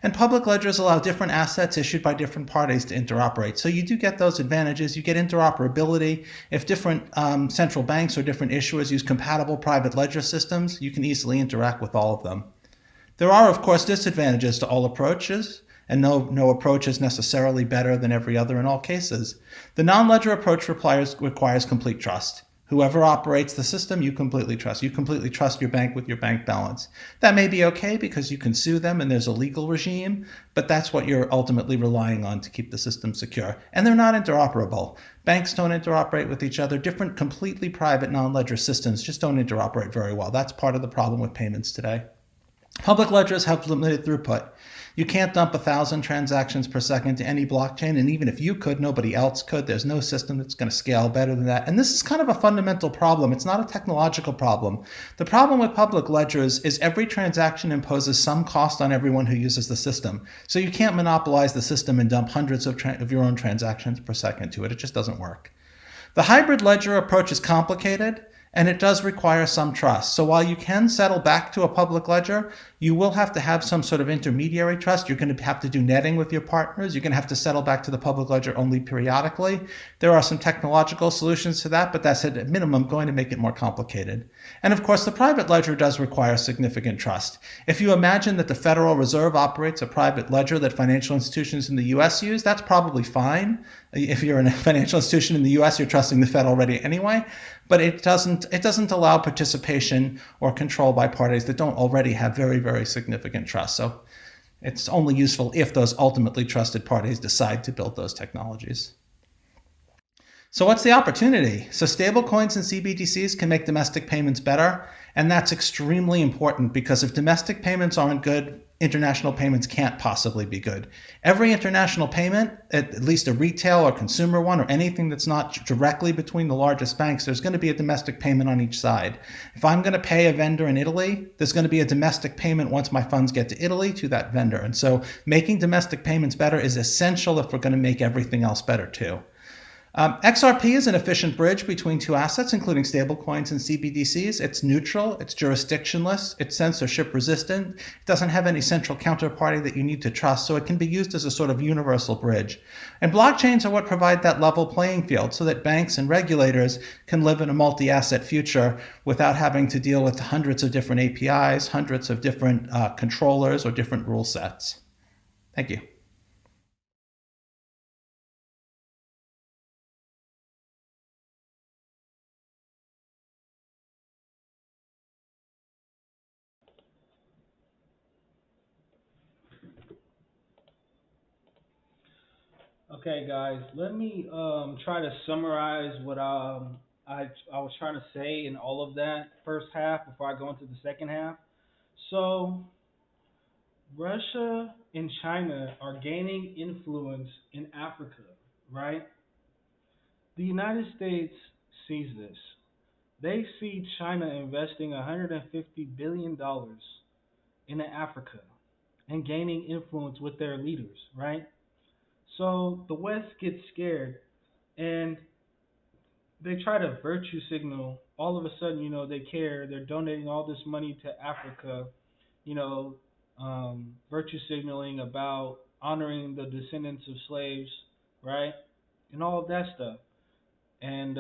And public ledgers allow different assets issued by different parties to interoperate. So you do get those advantages. You get interoperability. If different central banks or different issuers use compatible private ledger systems, you can easily interact with all of them. There are, of course, disadvantages to all approaches, and no approach is necessarily better than every other in all cases. The non-ledger approach requires complete trust. Whoever operates the system, you completely trust. You completely trust your bank with your bank balance. That may be okay because you can sue them and there's a legal regime, but that's what you're ultimately relying on to keep the system secure. And they're not interoperable. Banks don't interoperate with each other. Different completely private non-ledger systems just don't interoperate very well. That's part of the problem with payments today. Public ledgers have limited throughput. You can't dump 1,000 transactions per second to any blockchain, and even if you could, nobody else could. There's no system that's going to scale better than that. And this is kind of a fundamental problem. It's not a technological problem. The problem with public ledgers is every transaction imposes some cost on everyone who uses the system. So you can't monopolize the system and dump hundreds of your own transactions per second to it. It just doesn't work. The hybrid ledger approach is complicated, And it does require some trust. So while you can settle back to a public ledger, you will have to have some sort of intermediary trust. You're going to have to do netting with your partners. You're going to have to settle back to the public ledger only periodically. There are some technological solutions to that, but that's at a minimum going to make it more complicated. And of course, the private ledger does require significant trust. If you imagine that the Federal Reserve operates a private ledger that financial institutions in the US use, that's probably fine. If you're in a financial institution in the US, you're trusting the Fed already anyway. But it doesn't allow participation or control by parties that don't already have very, very significant trust. So it's only useful if those ultimately trusted parties decide to build those technologies. So what's the opportunity? So stablecoins and CBDCs can make domestic payments better, and that's extremely important because if domestic payments aren't good, international payments can't possibly be good. Every international payment, at least a retail or consumer one or anything that's not directly between the largest banks, there's going to be a domestic payment on each side. If I'm going to pay a vendor in Italy, there's going to be a domestic payment once my funds get to Italy to that vendor. And so making domestic payments better is essential if we're going to make everything else better too. XRP is an efficient bridge between two assets, including stablecoins and CBDCs. It's neutral, it's jurisdictionless, it's censorship resistant, it doesn't have any central counterparty that you need to trust, so it can be used as a sort of universal bridge. And blockchains are what provide that level playing field so that banks and regulators can live in a multi-asset future without having to deal with hundreds of different APIs, hundreds of different controllers or different rule sets. Thank you. Okay, guys, let me try to summarize what I was trying to say in all of that first half before I go into the second half. So, Russia and China are gaining influence in Africa, right? The United States sees this. They see China investing $150 billion into Africa and gaining influence with their leaders, right? So the West gets scared and they try to virtue signal. All of a sudden, they care. They're donating all this money to Africa, you know, virtue signaling about honoring the descendants of slaves, right? And all of that stuff. And,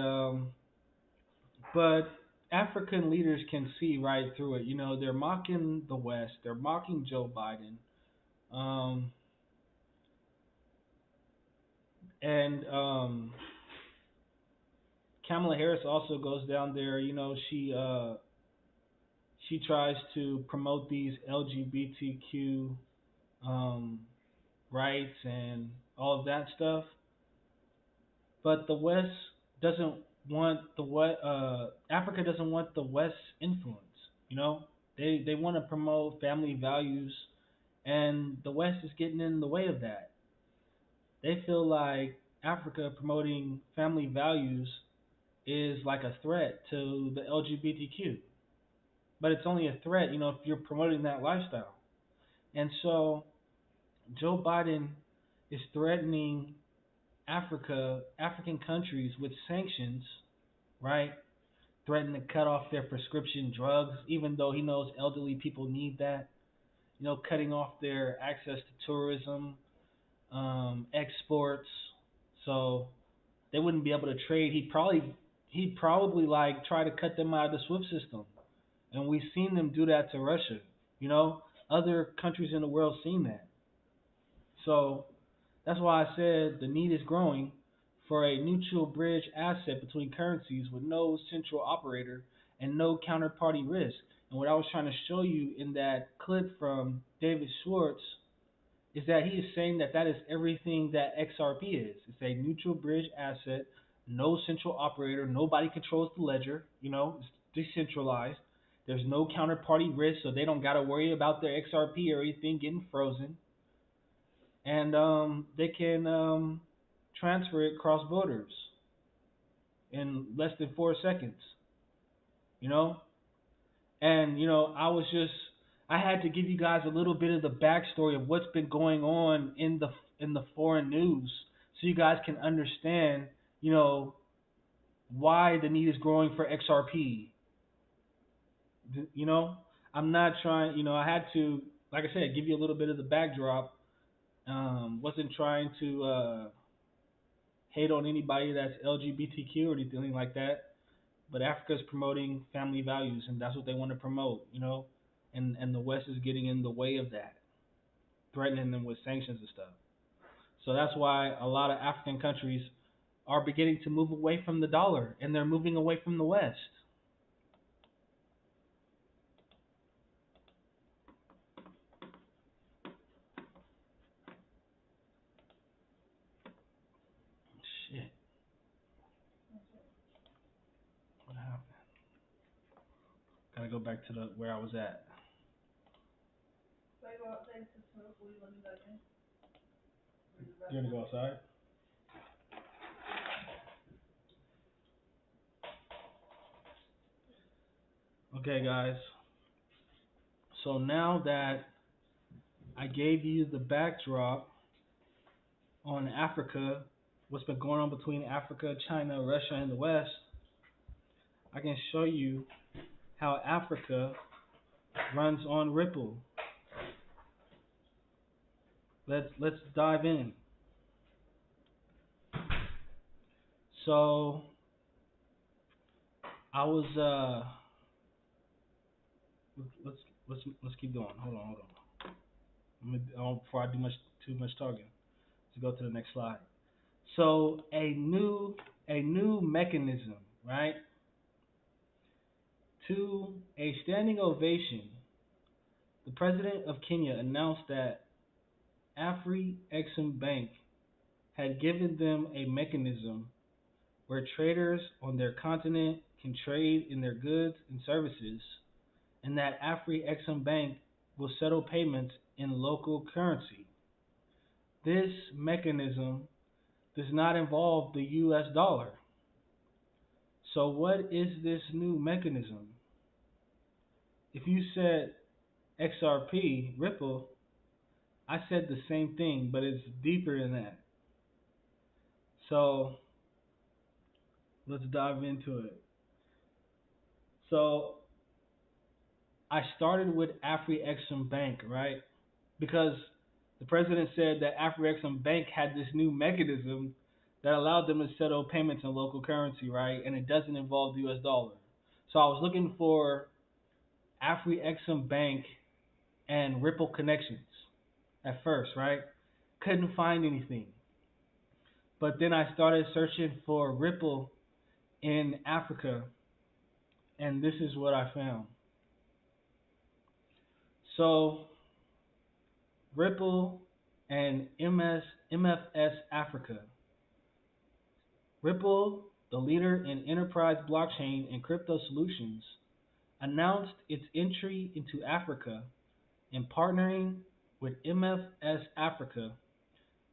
but African leaders can see right through it. They're mocking the West. They're mocking Joe Biden. And Kamala Harris also goes down there. She tries to promote these LGBTQ rights and all of that stuff, but the West doesn't want Africa doesn't want the West's influence. They want to promote family values, and the West is getting in the way of that. They feel like Africa promoting family values is like a threat to the LGBTQ. But it's only a threat, if you're promoting that lifestyle. And so Joe Biden is threatening African countries with sanctions, right? Threatening to cut off their prescription drugs, even though he knows elderly people need that. Cutting off their access to tourism, exports, so they wouldn't be able to trade. He'd probably like try to cut them out of the SWIFT system, and we've seen them do that to Russia. Other countries in the world seen that. So that's why I said the need is growing for a neutral bridge asset between currencies with no central operator and no counterparty risk. And what I was trying to show you in that clip from David Schwartz is that he is saying that is everything that XRP is. It's a neutral bridge asset, no central operator, nobody controls the ledger, it's decentralized. There's no counterparty risk, so they don't got to worry about their XRP or anything getting frozen. And they can transfer it cross borders in less than 4 seconds, And, I had to give you guys a little bit of the backstory of what's been going on in the foreign news, so you guys can understand, why the need is growing for XRP. You know, I'm not trying, I had to, like I said, give you a little bit of the backdrop. Wasn't trying to hate on anybody that's LGBTQ or anything like that. But Africa's promoting family values, and that's what they want to promote, and the West is getting in the way of that, threatening them with sanctions and stuff. So that's why a lot of African countries are beginning to move away from the dollar, and they're moving away from the West. Shit. What happened? Gotta go back to where I was at. You gonna go outside? Okay, guys. So now that I gave you the backdrop on Africa, what's been going on between Africa, China, Russia, and the West, I can show you how Africa runs on Ripple. Let's dive in. So I was let's keep going. Hold on. Before I do too much talking, let's go to the next slide. So a new mechanism, right? To a standing ovation, the president of Kenya announced that Afri-Exim Bank had given them a mechanism where traders on their continent can trade in their goods and services, and that Afri-Exim Bank will settle payments in local currency. This mechanism does not involve the US dollar. So what is this new mechanism? If you said XRP, Ripple, I said the same thing, but it's deeper than that. So let's dive into it. So I started with Afri-Exim Bank, right? Because the president said that Afri-Exim Bank had this new mechanism that allowed them to settle payments in local currency, right? And it doesn't involve the US dollar. So I was looking for Afri-Exim Bank and Ripple connections at first, right? Couldn't find anything. But then I started searching for Ripple in Africa, and this is what I found. So Ripple and MFS Africa. Ripple, the leader in enterprise blockchain and crypto solutions, announced its entry into Africa and partnering with MFS Africa,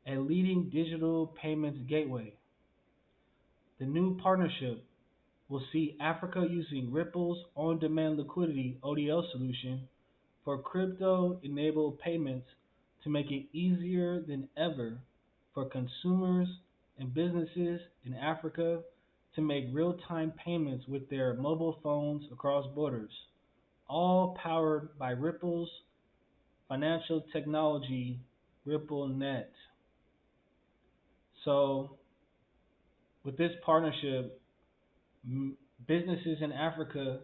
a leading digital payments gateway. The new partnership will see Africa using Ripple's on-demand liquidity ODL solution for crypto-enabled payments to make it easier than ever for consumers and businesses in Africa to make real-time payments with their mobile phones across borders, all powered by Ripple's financial technology, RippleNet. So, with this partnership, businesses in Africa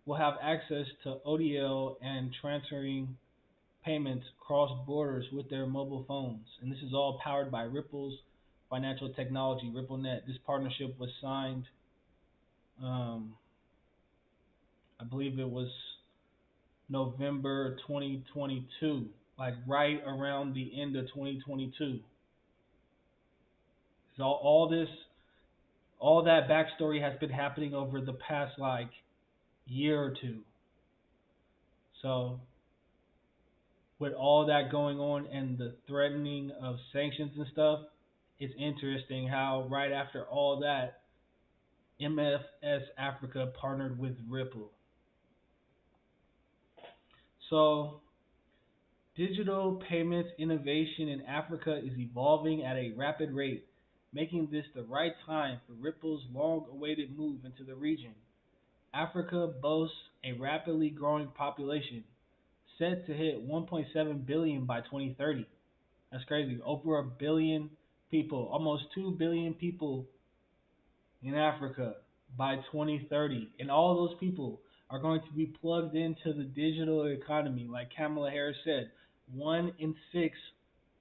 will have access to ODL and transferring payments cross borders with their mobile phones. And this is all powered by Ripple's financial technology, RippleNet. This partnership was signed, I believe it was November 2022, like right around the end of 2022. So all that backstory has been happening over the past like year or two. So with all that going on and the threatening of sanctions and stuff, it's interesting how right after all that, MFS Africa partnered with Ripple. So digital payments innovation in Africa is evolving at a rapid rate making this the right time for Ripple's long-awaited move into the region. Africa boasts a rapidly growing population, set to hit 1.7 billion by 2030. That's crazy. Over a billion people, almost 2 billion people in Africa by 2030. And all those people are going to be plugged into the digital economy. Like Kamala Harris said, 1 in 6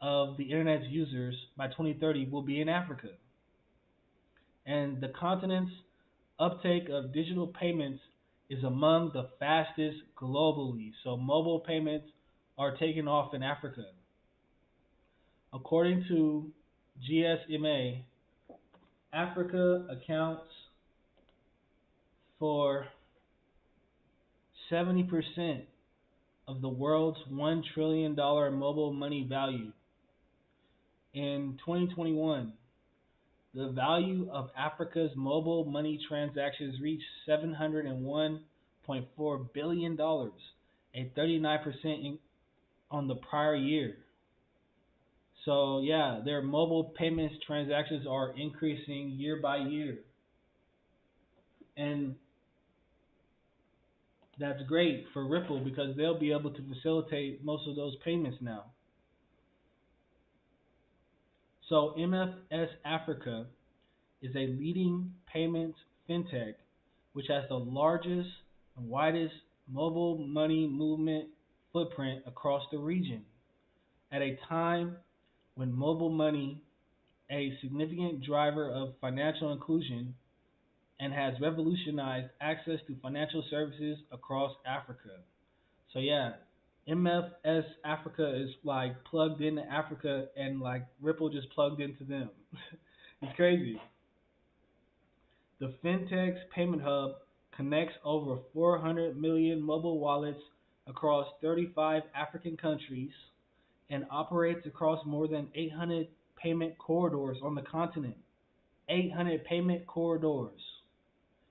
of the internet's users by 2030 will be in Africa. And the continent's uptake of digital payments is among the fastest globally. So mobile payments are taking off in Africa. According to GSMA, Africa accounts for 70% of the world's $1 trillion mobile money value. In 2021, the value of Africa's mobile money transactions reached $701.4 billion, a 39% on the prior year. So yeah, their mobile payments transactions are increasing year by year. And that's great for Ripple because they'll be able to facilitate most of those payments now. So MFS Africa is a leading payments fintech which has the largest and widest mobile money movement footprint across the region. At a time when mobile money, a significant driver of financial inclusion, and has revolutionized access to financial services across Africa. So yeah, MFS Africa is like plugged into Africa and like Ripple just plugged into them. It's crazy. The FinTech's payment hub connects over 400 million mobile wallets across 35 African countries and operates across more than 800 payment corridors on the continent. 800 payment corridors.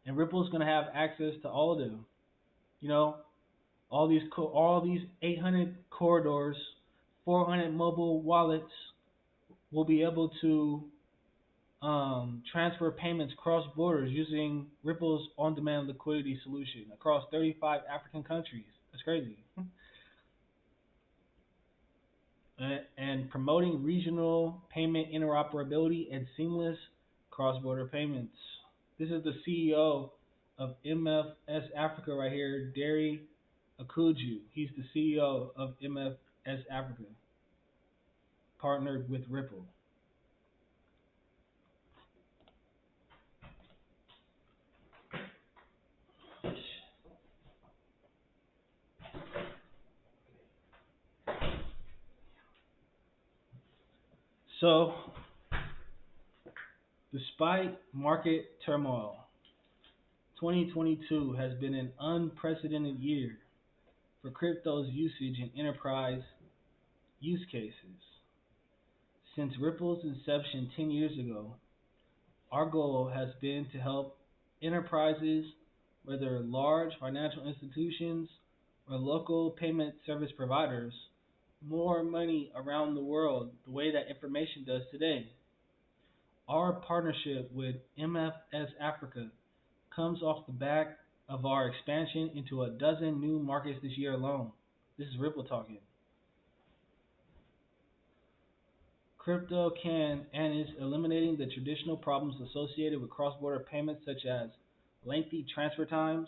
And Ripple's going to have access to all of them. You know, all these 800 corridors, 400 mobile wallets will be able to transfer payments cross borders using Ripple's on-demand liquidity solution across 35 African countries. That's crazy. And promoting regional payment interoperability and seamless cross-border payments. This is the CEO of MFS Africa right here, Derry Akuju. He's the CEO of MFS Africa, partnered with Ripple. So, despite market turmoil, 2022 has been an unprecedented year for crypto's usage in enterprise use cases. Since Ripple's inception 10 years ago, our goal has been to help enterprises, whether large financial institutions or local payment service providers, more money around the world the way that information does today. Our partnership with MFS Africa comes off the back of our expansion into a dozen new markets this year alone. This is Ripple talking. Crypto can and is eliminating the traditional problems associated with cross-border payments such as lengthy transfer times,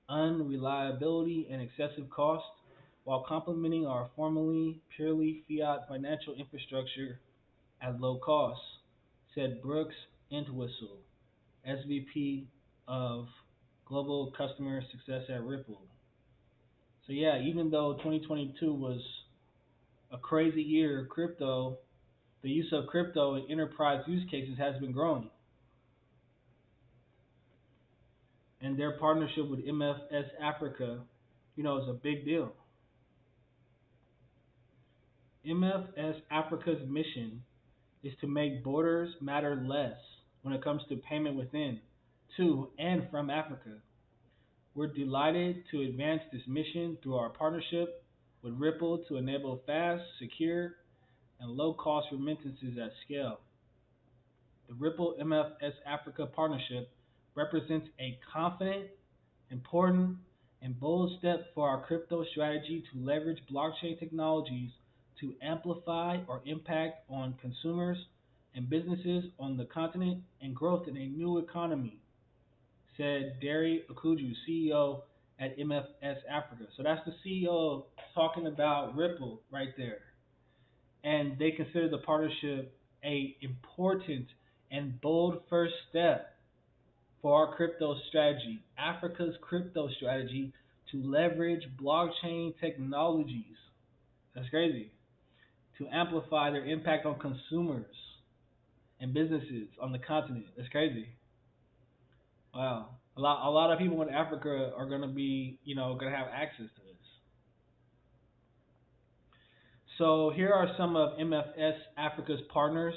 unreliability, and excessive cost, while complementing our formerly purely fiat financial infrastructure at low cost, said Brooks Entwistle, SVP of Global Customer Success at Ripple. So yeah, even though 2022 was a crazy year, the use of crypto in enterprise use cases has been growing. And their partnership with MFS Africa, is a big deal. MFS Africa's mission is to make borders matter less when it comes to payment within, to, and from Africa. We're delighted to advance this mission through our partnership with Ripple to enable fast, secure, and low-cost remittances at scale. The Ripple MFS Africa partnership represents a confident, important, and bold step for our crypto strategy to leverage blockchain technologies to amplify or impact on consumers and businesses on the continent and growth in a new economy, said Derry Akuju, CEO at MFS Africa. So that's the CEO talking about Ripple right there. And they consider the partnership a important and bold first step for our crypto strategy, Africa's crypto strategy, to leverage blockchain technologies. That's crazy. To amplify their impact on consumers and businesses on the continent. That's crazy. Wow. A lot of people in Africa are going to be, going to have access to this. So here are some of MFS Africa's partners: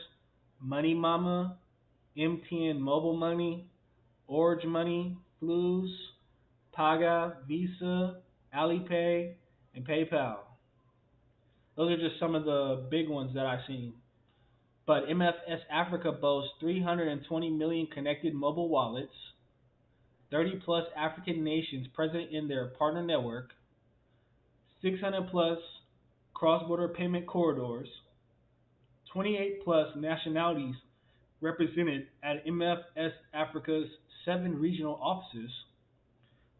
Money Mama, MTN Mobile Money, Orange Money, Flus, Paga, Visa, Alipay, and PayPal. Those are just some of the big ones that I've seen. But MFS Africa boasts 320 million connected mobile wallets, 30 plus African nations present in their partner network, 600 plus cross-border payment corridors, 28 plus nationalities represented at MFS Africa's 7 regional offices,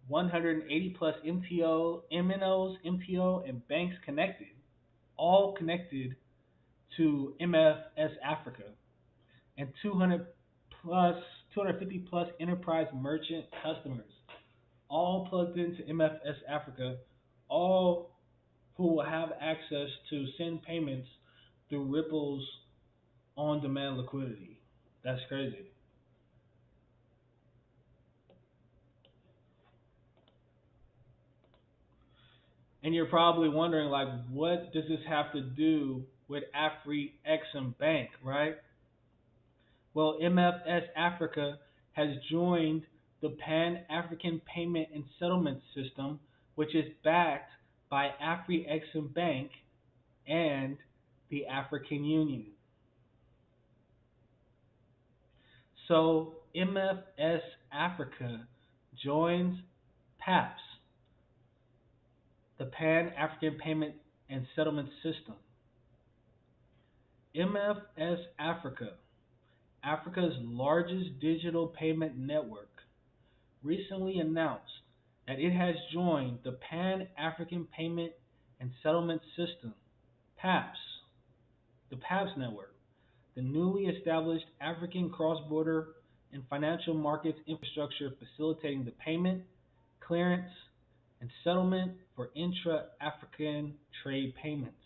180 plus MNOs, MTO, and banks connected, all connected to MFS Africa, and 250 plus enterprise merchant customers, all plugged into MFS Africa, all who will have access to send payments through Ripple's on-demand liquidity. That's crazy. And you're probably wondering, like, what does this have to do with Afri-Exim Bank, right? Well, MFS Africa has joined the Pan-African Payment and Settlement System, which is backed by Afri-Exim Bank and the African Union. So MFS Africa joins PAPS, the Pan-African Payment and Settlement System. MFS Africa, Africa's largest digital payment network, recently announced that it has joined the Pan-African Payment and Settlement System, PAPS, the PAPS network, the newly established African cross-border and financial markets infrastructure facilitating the payment, clearance, and settlement for intra-African trade payments.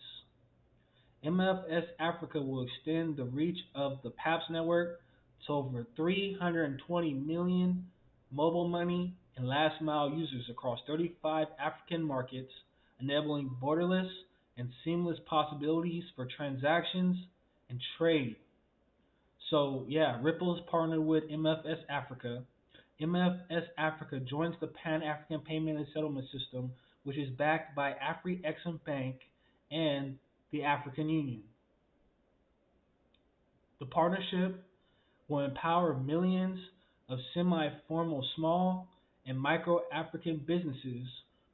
MFS Africa will extend the reach of the PAPS network to over 320 million mobile money and last mile users across 35 African markets, enabling borderless and seamless possibilities for transactions and trade. So yeah, Ripple's partnered with MFS Africa. MFS Africa joins the Pan-African Payment and Settlement System, which is backed by Afri-Exim Bank and the African Union. The partnership will empower millions of semi-formal small and micro-African businesses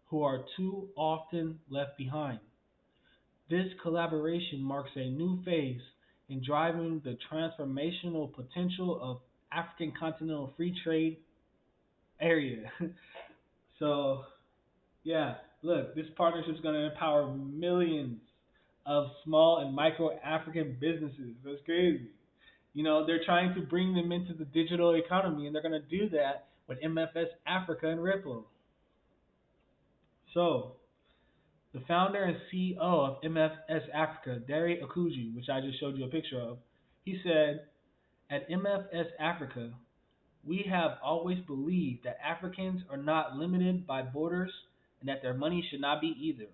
who are too often left behind. This collaboration marks a new phase in driving the transformational potential of African continental free trade area. So, yeah, look, this partnership is going to empower millions of small and micro African businesses. That's crazy. They're trying to bring them into the digital economy, and they're going to do that with MFS Africa and Ripple. So, the founder and CEO of MFS Africa, Derry Akuju, which I just showed you a picture of, he said, "At MFS Africa, we have always believed that Africans are not limited by borders and that their money should not be either.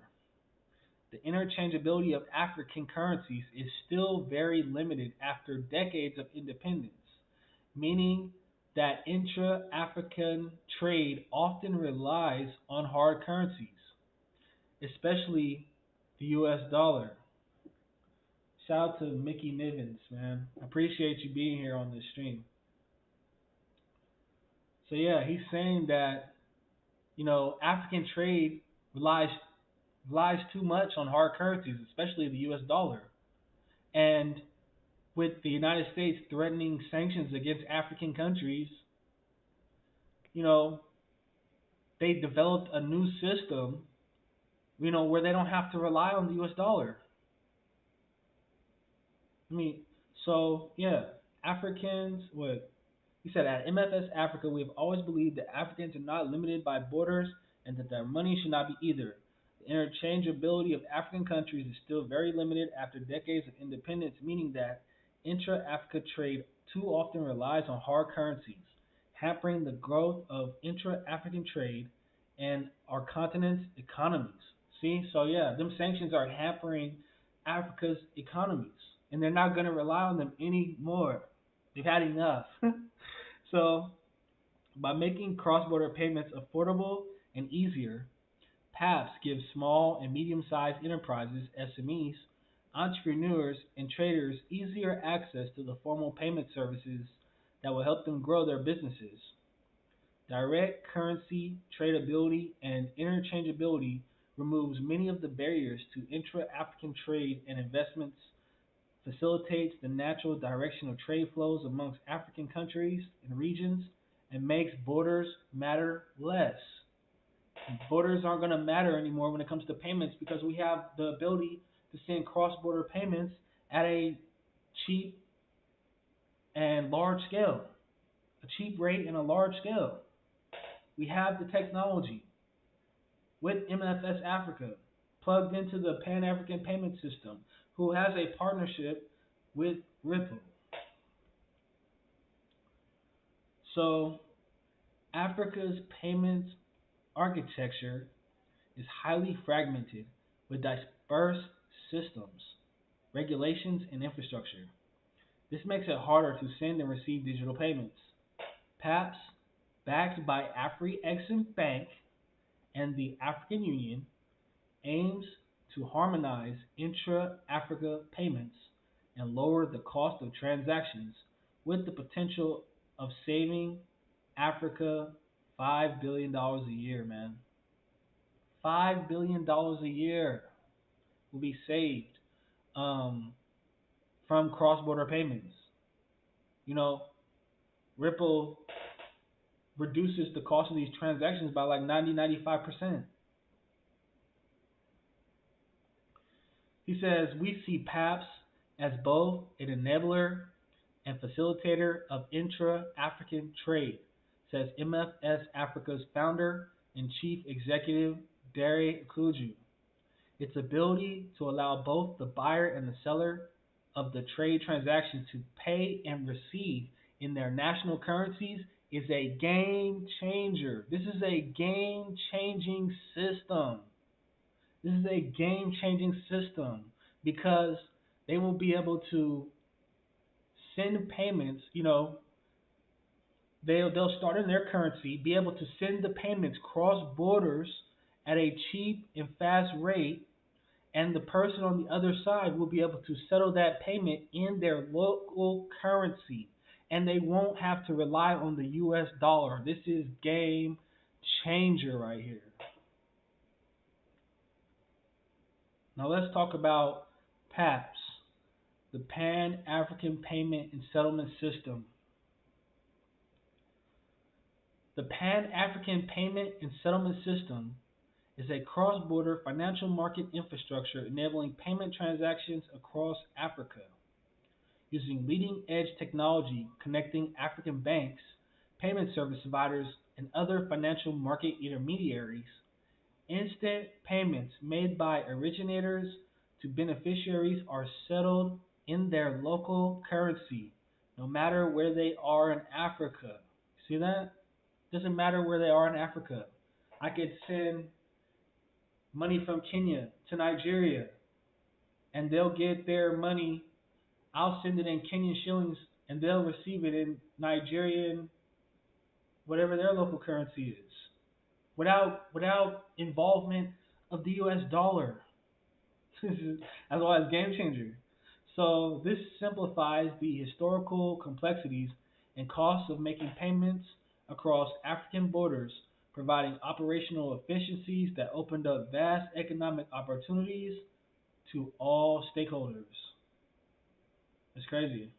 The interchangeability of African currencies is still very limited after decades of independence, meaning that intra-African trade often relies on hard currencies, especially the US dollar. Shout out to Mickey Nivens, man. I appreciate you being here on this stream. So yeah, he's saying that, African trade relies too much on hard currencies, especially the US dollar. And with the United States threatening sanctions against African countries, they developed a new system, where they don't have to rely on the US dollar. Africans, he said, at MFS Africa, we have always believed that Africans are not limited by borders and that their money should not be either. The interchangeability of African countries is still very limited after decades of independence, meaning that intra-Africa trade too often relies on hard currencies, hampering the growth of intra-African trade and our continent's economies. See, so yeah, them sanctions are hampering Africa's economies, and they're not going to rely on them anymore. They've had enough. So, by making cross-border payments affordable and easier, PAPS gives small and medium-sized enterprises, SMEs, entrepreneurs, and traders easier access to the formal payment services that will help them grow their businesses. Direct currency tradability and interchangeability removes many of the barriers to intra-African trade and investments, facilitates the natural direction of trade flows amongst African countries and regions, and makes borders matter less. Borders aren't going to matter anymore when it comes to payments because we have the ability to send cross-border payments at a cheap and large scale. A cheap rate and a large scale. We have the technology with MFS Africa plugged into the Pan-African Payment System, who has a partnership with Ripple. So, Africa's payments architecture is highly fragmented with dispersed systems, regulations, and infrastructure. This makes it harder to send and receive digital payments. PAPS, backed by Afri-Exim Bank and the African Union, aims to harmonize intra-Africa payments and lower the cost of transactions with the potential of saving Africa $5 billion a year, man. $5 billion a year will be saved from cross-border payments. Ripple reduces the cost of these transactions by like 95%. He says, we see PAPS as both an enabler and facilitator of intra-African trade, says MFS Africa's founder and chief executive, Dare Akuju. Its ability to allow both the buyer and the seller of the trade transaction to pay and receive in their national currencies is a game changer. This is a game-changing system. This is a game-changing system because they will be able to send payments, they'll start in their currency, be able to send the payments cross borders at a cheap and fast rate, and the person on the other side will be able to settle that payment in their local currency, and they won't have to rely on the US dollar. This is game changer right here. Now let's talk about PAPS, the Pan-African Payment and Settlement System. The Pan-African Payment and Settlement System is a cross-border financial market infrastructure enabling payment transactions across Africa. Using leading-edge technology connecting African banks, payment service providers, and other financial market intermediaries, instant payments made by originators to beneficiaries are settled in their local currency, no matter where they are in Africa. See that? Doesn't matter where they are in Africa. I could send money from Kenya to Nigeria, and they'll get their money. I'll send it in Kenyan shillings, and they'll receive it in Nigerian, whatever their local currency is, without involvement of the US dollar. That's why it's a game changer. So this simplifies the historical complexities and costs of making payments across African borders, providing operational efficiencies that opened up vast economic opportunities to all stakeholders. It's crazy.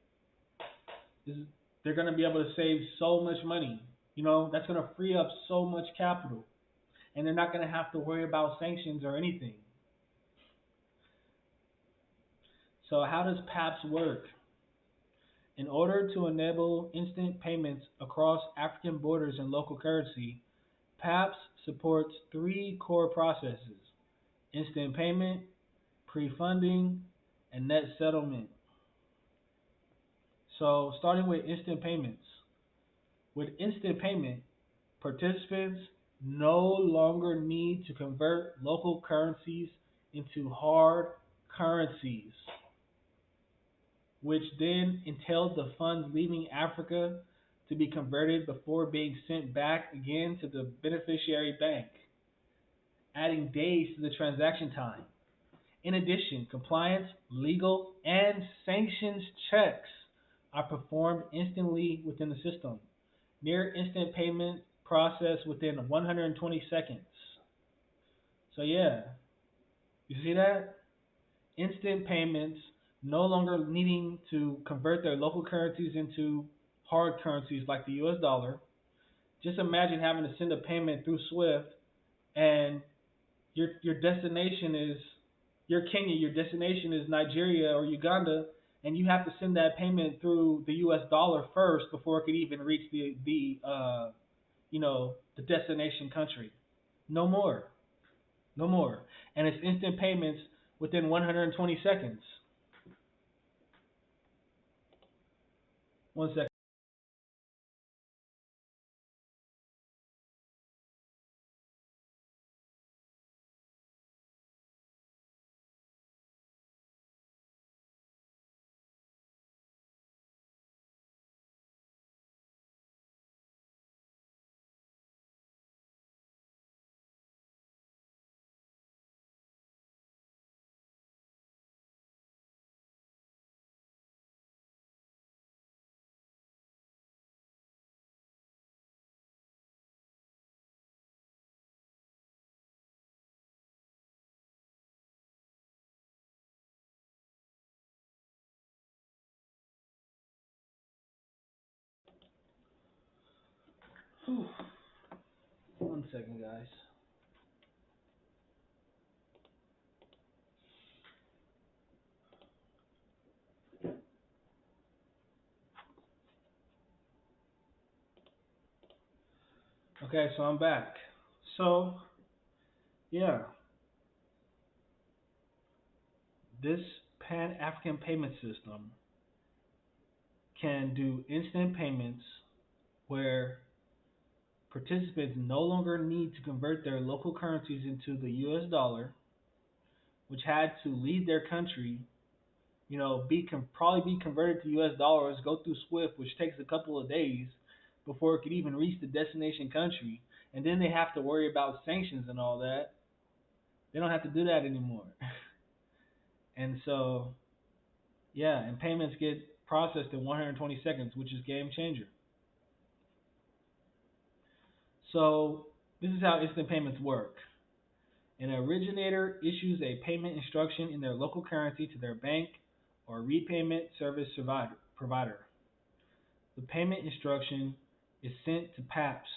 They're going to be able to save so much money. That's going to free up so much capital. And they're not going to have to worry about sanctions or anything. So how does PAPS work? In order to enable instant payments across African borders in local currency, PAPS supports three core processes: instant payment, pre-funding, and net settlement. So starting with instant payments. With instant payment, participants no longer need to convert local currencies into hard currencies, which then entailed the funds leaving Africa to be converted before being sent back again to the beneficiary bank, adding days to the transaction time. In addition, compliance, legal, and sanctions checks are performed instantly within the system. Near instant payment process within 120 seconds. So yeah, you see that? Instant payments, no longer needing to convert their local currencies into hard currencies like the US dollar. Just imagine having to send a payment through SWIFT and your destination is Kenya, your destination is Nigeria or Uganda, and you have to send that payment through the US dollar first before it could even reach the destination country. No more. No more. And it's instant payments within 120 seconds. 1 second. Whew. 1 second, guys. Okay, so I'm back. So, yeah. This Pan-African payment system can do instant payments where participants no longer need to convert their local currencies into the US dollar, which had to leave their country, probably be converted to US dollars, go through SWIFT, which takes a couple of days before it could even reach the destination country. And then they have to worry about sanctions and all that. They don't have to do that anymore. And so, yeah, and payments get processed in 120 seconds, which is game changer. So this is how instant payments work. An originator issues a payment instruction in their local currency to their bank or repayment service provider. The payment instruction is sent to PAPS.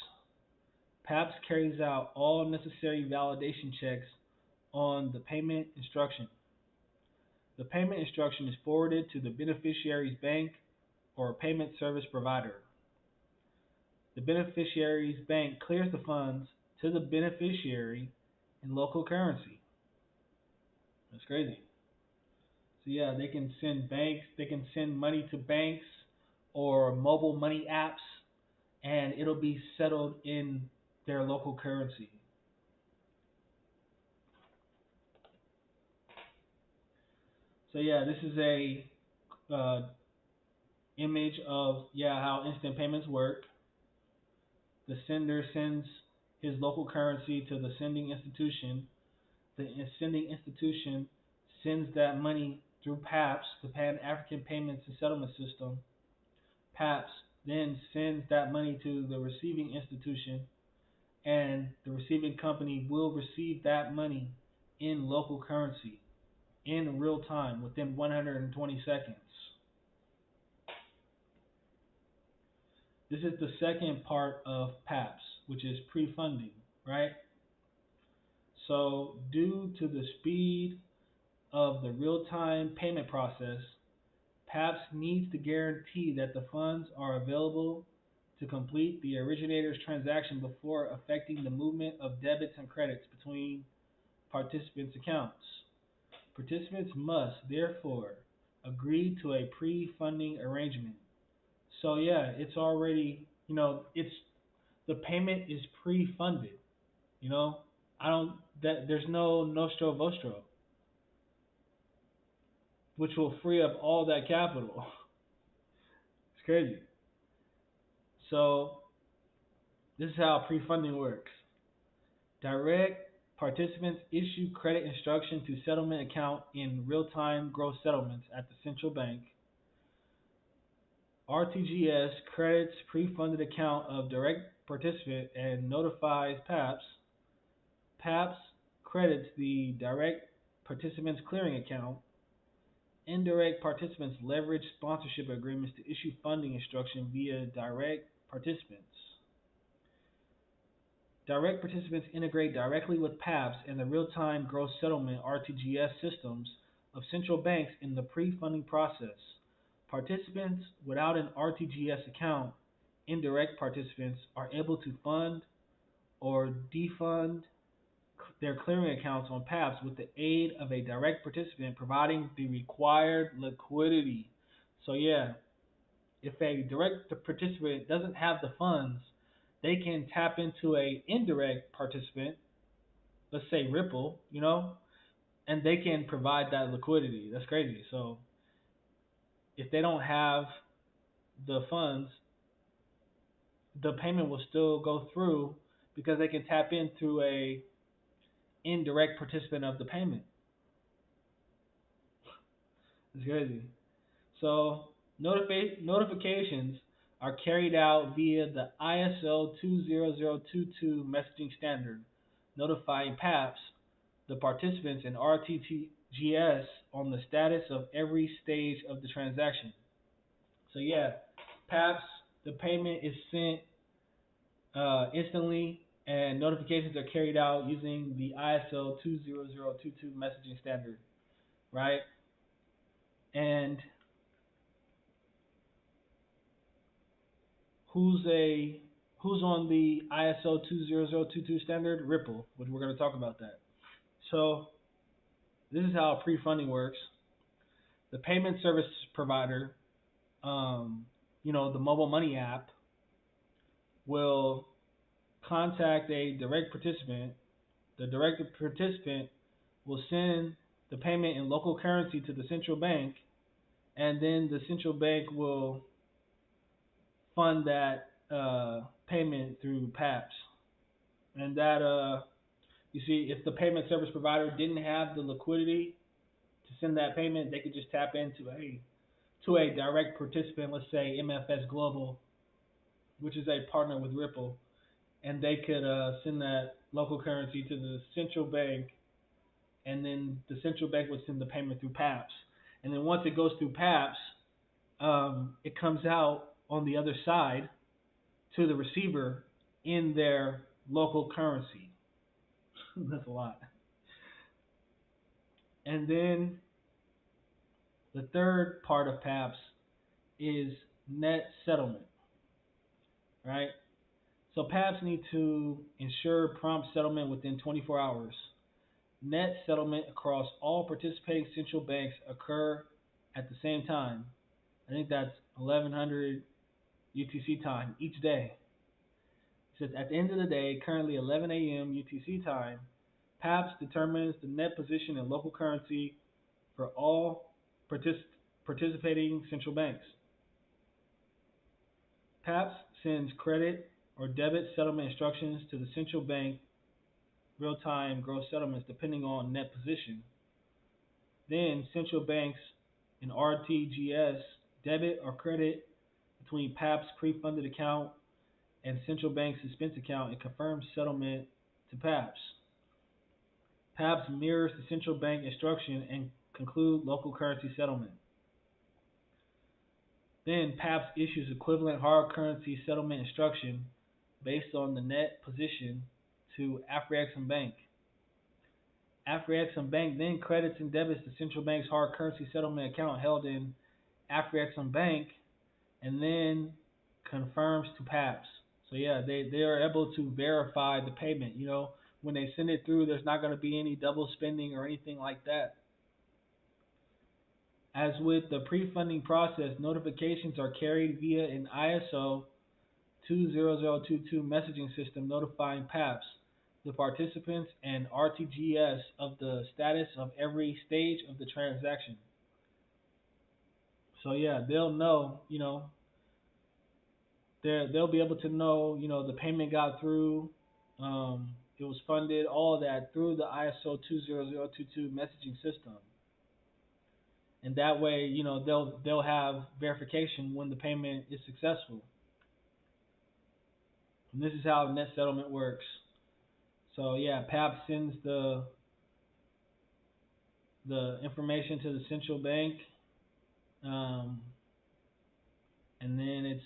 PAPS carries out all necessary validation checks on the payment instruction. The payment instruction is forwarded to the beneficiary's bank or payment service provider. The beneficiary's bank clears the funds to the beneficiary in local currency. That's crazy. So yeah, they can send money to banks or mobile money apps, and it'll be settled in their local currency. So yeah, this is a image of how instant payments work. The sender sends his local currency to the sending institution. The sending institution sends that money through PAPS, the Pan-African Payments and Settlement System. PAPS then sends that money to the receiving institution, and the receiving company will receive that money in local currency in real time within 120 seconds. This is the second part of PAPS, which is pre-funding, right? So due to the speed of the real-time payment process, PAPS needs to guarantee that the funds are available to complete the originator's transaction before affecting the movement of debits and credits between participants' accounts. Participants must, therefore, agree to a pre-funding arrangement. So yeah, it's already, the payment is pre-funded. There's no nostro vostro, which will free up all that capital. It's crazy. So this is how pre-funding works. Direct participants issue credit instruction to settlement account in real-time gross settlements at the central bank. RTGS credits pre-funded account of direct participant and notifies PAPS. PAPS credits the direct participant's clearing account. Indirect participants leverage sponsorship agreements to issue funding instruction via direct participants. Direct participants integrate directly with PAPS and the real-time gross settlement RTGS systems of central banks in the pre-funding process. Participants without an RTGS account, indirect participants, are able to fund or defund their clearing accounts on PAPS with the aid of a direct participant providing the required liquidity. So yeah, if a direct participant doesn't have the funds, they can tap into a indirect participant, let's say Ripple, and they can provide that liquidity. That's crazy. So if they don't have the funds, the payment will still go through because they can tap in through a indirect participant of the payment. It's crazy. So notifications are carried out via the ISO2022 messaging standard, notifying PAPS, the participants in RTGS, on the status of every stage of the transaction. So yeah, PAPS, the payment is sent instantly, and notifications are carried out using the ISO2022 messaging standard, right? And who's on the ISO2022 standard? Ripple, which we're going to talk about that. So this is how pre-funding works. The payment service provider, the mobile money app, will contact a direct participant. The direct participant will send the payment in local currency to the central bank, and then the central bank will fund that payment through PAPS. And that, you see, if the payment service provider didn't have the liquidity to send that payment, they could just tap into a direct participant, let's say MFS Global, which is a partner with Ripple, and they could send that local currency to the central bank, and then the central bank would send the payment through PAPS. And then once it goes through PAPS, it comes out on the other side to the receiver in their local currency. That's a lot. And then the third part of PAPS is net settlement, right? So PAPS need to ensure prompt settlement within 24 hours. Net settlement across all participating central banks occur at the same time. I think that's 1100 UTC time each day. It says at the end of the day, currently 11 a.m. UTC time, PAPS determines the net position in local currency for all participating central banks. PAPS sends credit or debit settlement instructions to the central bank real-time gross settlements depending on net position. Then central banks and RTGS debit or credit between PAP's pre-funded account and central bank suspense account and confirm settlement to PAPS. PAPS mirrors the central bank instruction and conclude local currency settlement. Then PAPS issues equivalent hard currency settlement instruction based on the net position to Afrexim Bank. Afrexim Bank then credits and debits the central bank's hard currency settlement account held in Afrexim Bank and then confirms to PAPS. So yeah, they are able to verify the payment. You know, when they send it through, there's not going to be any double spending or anything like that. As with the pre-funding process, notifications are carried via an ISO2022 messaging system notifying PAPS, the participants, and RTGS of the status of every stage of the transaction. So yeah, they'll know, you know, they'll be able to know, you know, the payment got through, it was funded, all that through the ISO2022 messaging system. And that way, you know, they'll have verification when the payment is successful. And this is how net settlement works. So yeah, PAP sends the information to the central bank, and then it's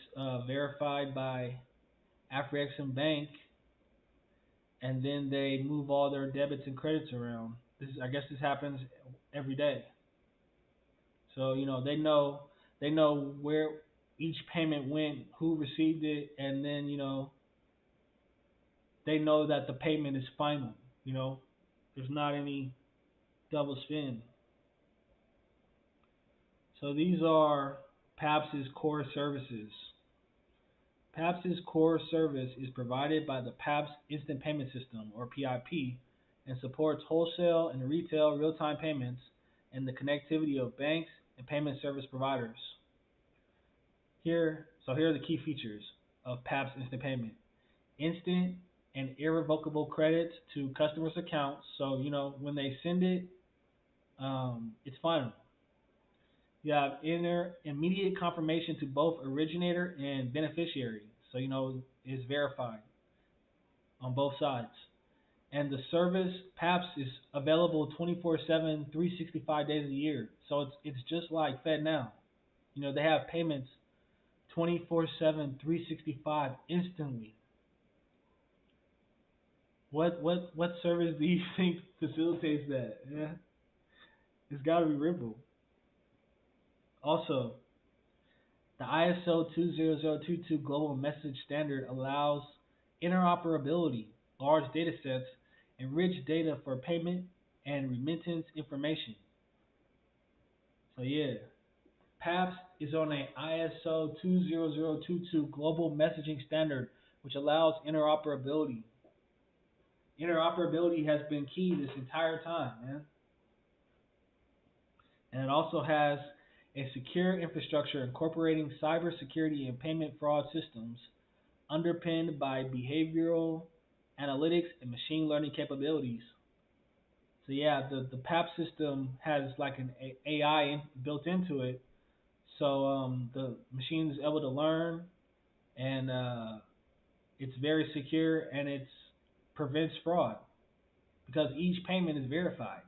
verified by Afrexim Bank, and then they move all their debits and credits around. I guess this happens every day. So, you know, they know where each payment went, who received it, and then, you know, they know that the payment is final. You know, there's not any double spend. So these are PAPS's core services. PAPS's core service is provided by the PAPS Instant Payment System, or PIP, and supports wholesale and retail real-time payments and the connectivity of banks and payment service providers. Here are the key features of PAPS Instant Payment. Instant and irrevocable credits to customers' accounts. So, you know, when they send it, it's final. You have immediate confirmation to both originator and beneficiary. So, you know, it's verified on both sides. And the service, PAPS, is available 24/7, 365 days a year. So it's just like FedNow. You know, they have payments 24/7, 365 instantly. What service do you think facilitates that? Yeah, it's got to be Ripple. Also, the ISO2022 Global Message Standard allows interoperability, large data sets, and rich data for payment and remittance information. So yeah, PAPS is on a ISO2022 Global Messaging Standard, which allows interoperability. Interoperability has been key this entire time, man. And it also has a secure infrastructure incorporating cybersecurity and payment fraud systems underpinned by behavioral analytics and machine learning capabilities. So yeah, the PAP system has like an AI built into it. So the machine is able to learn, and it's very secure, and it prevents fraud because each payment is verified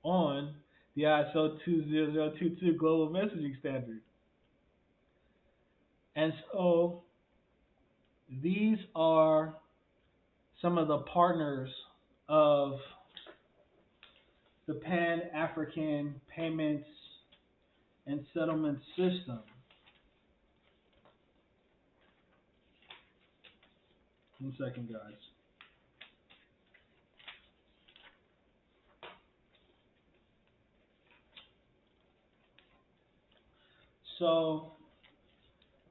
on the ISO2022 Global Messaging Standard. And so these are some of the partners of the Pan-African Payments and Settlement System. One second, guys. So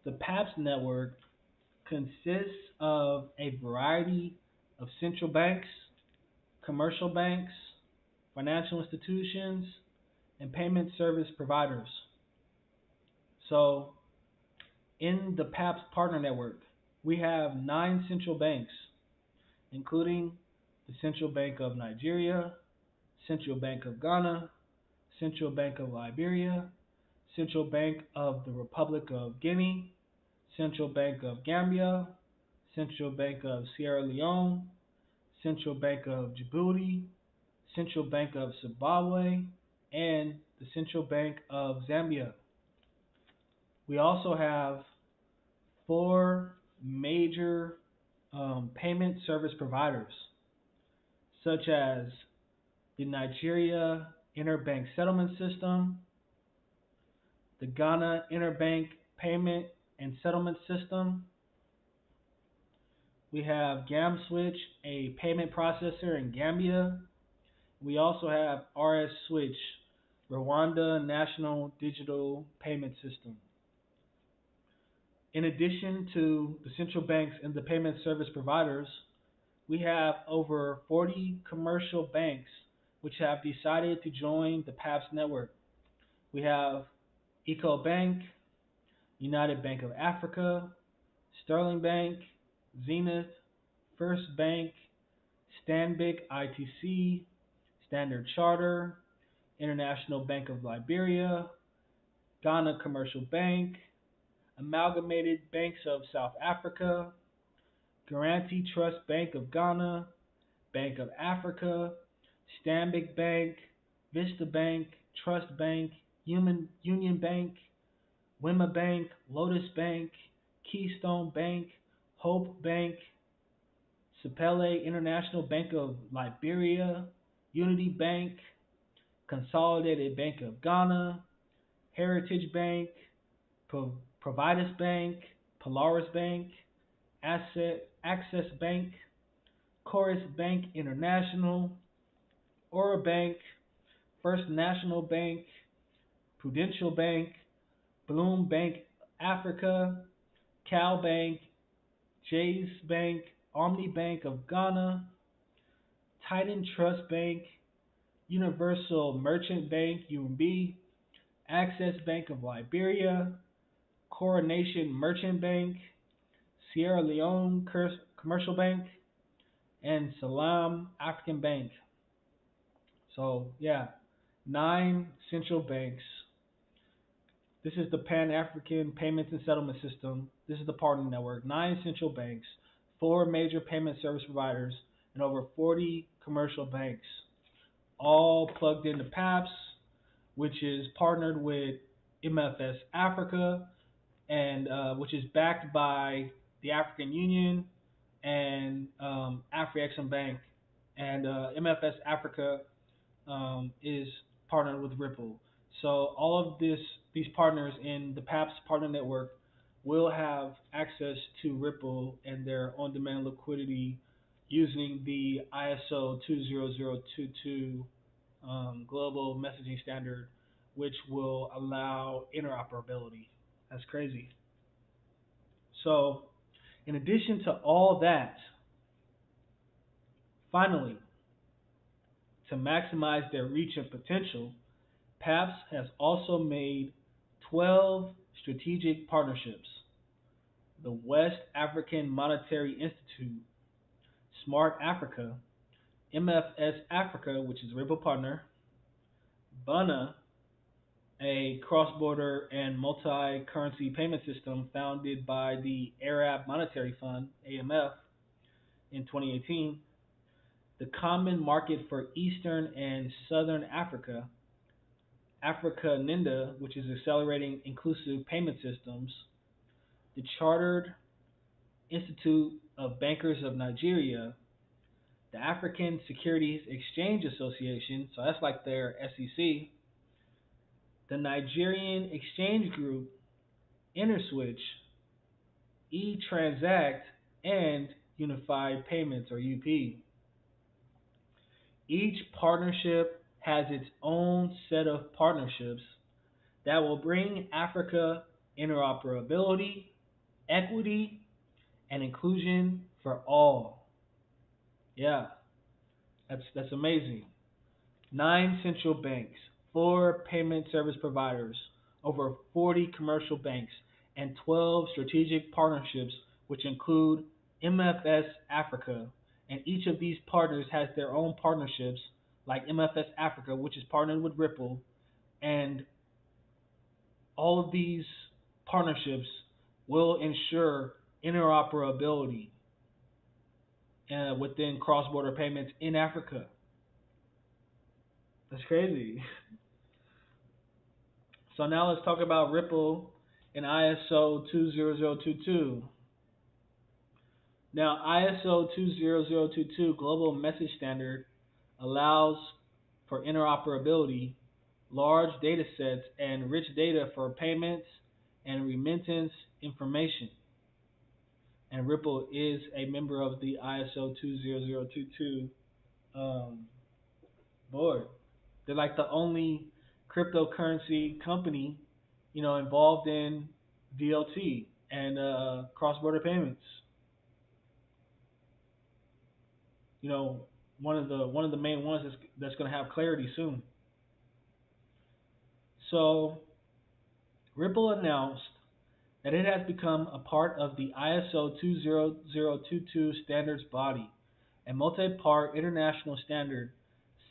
the PAPS network consists of a variety of central banks, commercial banks, financial institutions, and payment service providers. So in the PAPS partner network, we have 9 central banks, including the Central Bank of Nigeria, Central Bank of Ghana, Central Bank of Liberia, Central Bank of the Republic of Guinea, Central Bank of Gambia, Central Bank of Sierra Leone, Central Bank of Djibouti, Central Bank of Zimbabwe, and the Central Bank of Zambia. We also have 4 major payment service providers, such as the Nigeria Interbank Settlement System, the Ghana Interbank Payment and Settlement System. We have GamSwitch, a payment processor in Gambia. We also have RS Switch, Rwanda National Digital Payment System. In addition to the central banks and the payment service providers, we have over 40 commercial banks which have decided to join the PAPS network. We have EcoBank, United Bank of Africa, Sterling Bank, Zenith, First Bank, Stanbic ITC, Standard Charter, International Bank of Liberia, Ghana Commercial Bank, Amalgamated Banks of South Africa, Guaranty Trust Bank of Ghana, Bank of Africa, Stanbic Bank, Vista Bank, Trust Bank, Union Bank, Wema Bank, Lotus Bank, Keystone Bank, Hope Bank, Sapele International Bank of Liberia, Unity Bank, Consolidated Bank of Ghana, Heritage Bank, Providus Bank, Polaris Bank, Access Bank, Chorus Bank International, Aura Bank, First National Bank, Prudential Bank, Bloom Bank Africa, Cal Bank, Chase Bank, Omni Bank of Ghana, Titan Trust Bank, Universal Merchant Bank UMB, Access Bank of Liberia, Coronation Merchant Bank, Sierra Leone Commercial Bank, and Salam African Bank. So yeah, 9 central banks. This is the Pan-African Payments and Settlement System. This is the partner network. 9 central banks, 4 major payment service providers, and over 40 commercial banks, all plugged into PAPS, which is partnered with MFS Africa, and which is backed by the African Union and Afri-Exim Bank, and MFS Africa is partnered with Ripple. So all of these partners in the PAPS partner network will have access to Ripple and their on-demand liquidity using the ISO2022 global messaging standard, which will allow interoperability. That's crazy. So, in addition to all that, finally, to maximize their reach and potential, PAPS has also made 12 strategic partnerships. The West African Monetary Institute, Smart Africa, MFS Africa, which is a Ripple partner, BANA, a cross-border and multi-currency payment system founded by the Arab Monetary Fund, AMF, in 2018, the Common Market for Eastern and Southern Africa, Africa NINDA, which is accelerating inclusive payment systems, the Chartered Institute of Bankers of Nigeria, the African Securities Exchange Association, so that's like their SEC, the Nigerian Exchange Group, Interswitch, eTransact, and Unified Payments, or UP. Each partnership has its own set of partnerships that will bring Africa interoperability, equity, and inclusion for all. Yeah, that's amazing. 9 central banks, 4 payment service providers, over 40 commercial banks, and 12 strategic partnerships, which include MFS Africa. And each of these partners has their own partnerships like MFS Africa, which is partnered with Ripple, and all of these partnerships will ensure interoperability within cross-border payments in Africa. That's crazy. So now let's talk about Ripple and ISO 20022. Now, ISO 20022 Global Message Standard allows for interoperability, large data sets, and rich data for payments and remittance information. And Ripple is a member of the ISO 20022 board. They're like the only cryptocurrency company, involved in DLT and cross-border payments. One of the main ones that's going to have clarity soon. So, Ripple announced that it has become a part of the ISO 20022 standards body, a multi-part international standard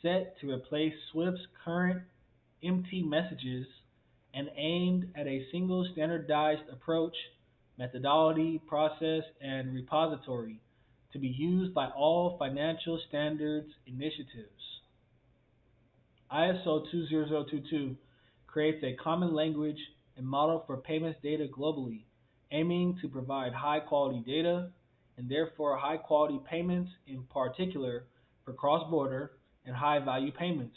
set to replace SWIFT's current MT messages and aimed at a single standardized approach, methodology, process, and repository to be used by all financial standards initiatives. ISO 20022 creates a common language and model for payments data globally, aiming to provide high-quality data and therefore high-quality payments, in particular for cross-border and high-value payments.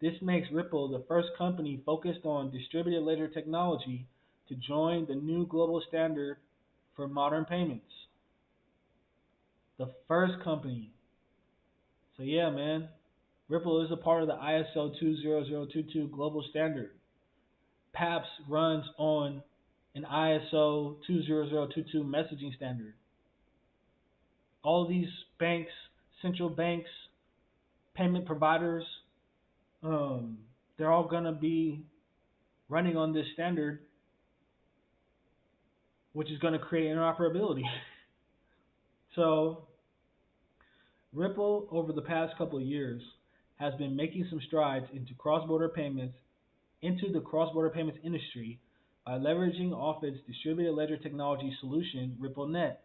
This makes Ripple the first company focused on distributed ledger technology to join the new global standard for modern payments. The first company. So yeah, man, Ripple is a part of the ISO 20022 global standard. PAPS runs on an ISO 20022 messaging standard. All these banks, central banks, payment providers, they're all going to be running on this standard, which is going to create interoperability. So, Ripple, over the past couple of years, has been making some strides into the cross-border payments industry by leveraging off its distributed ledger technology solution, RippleNet.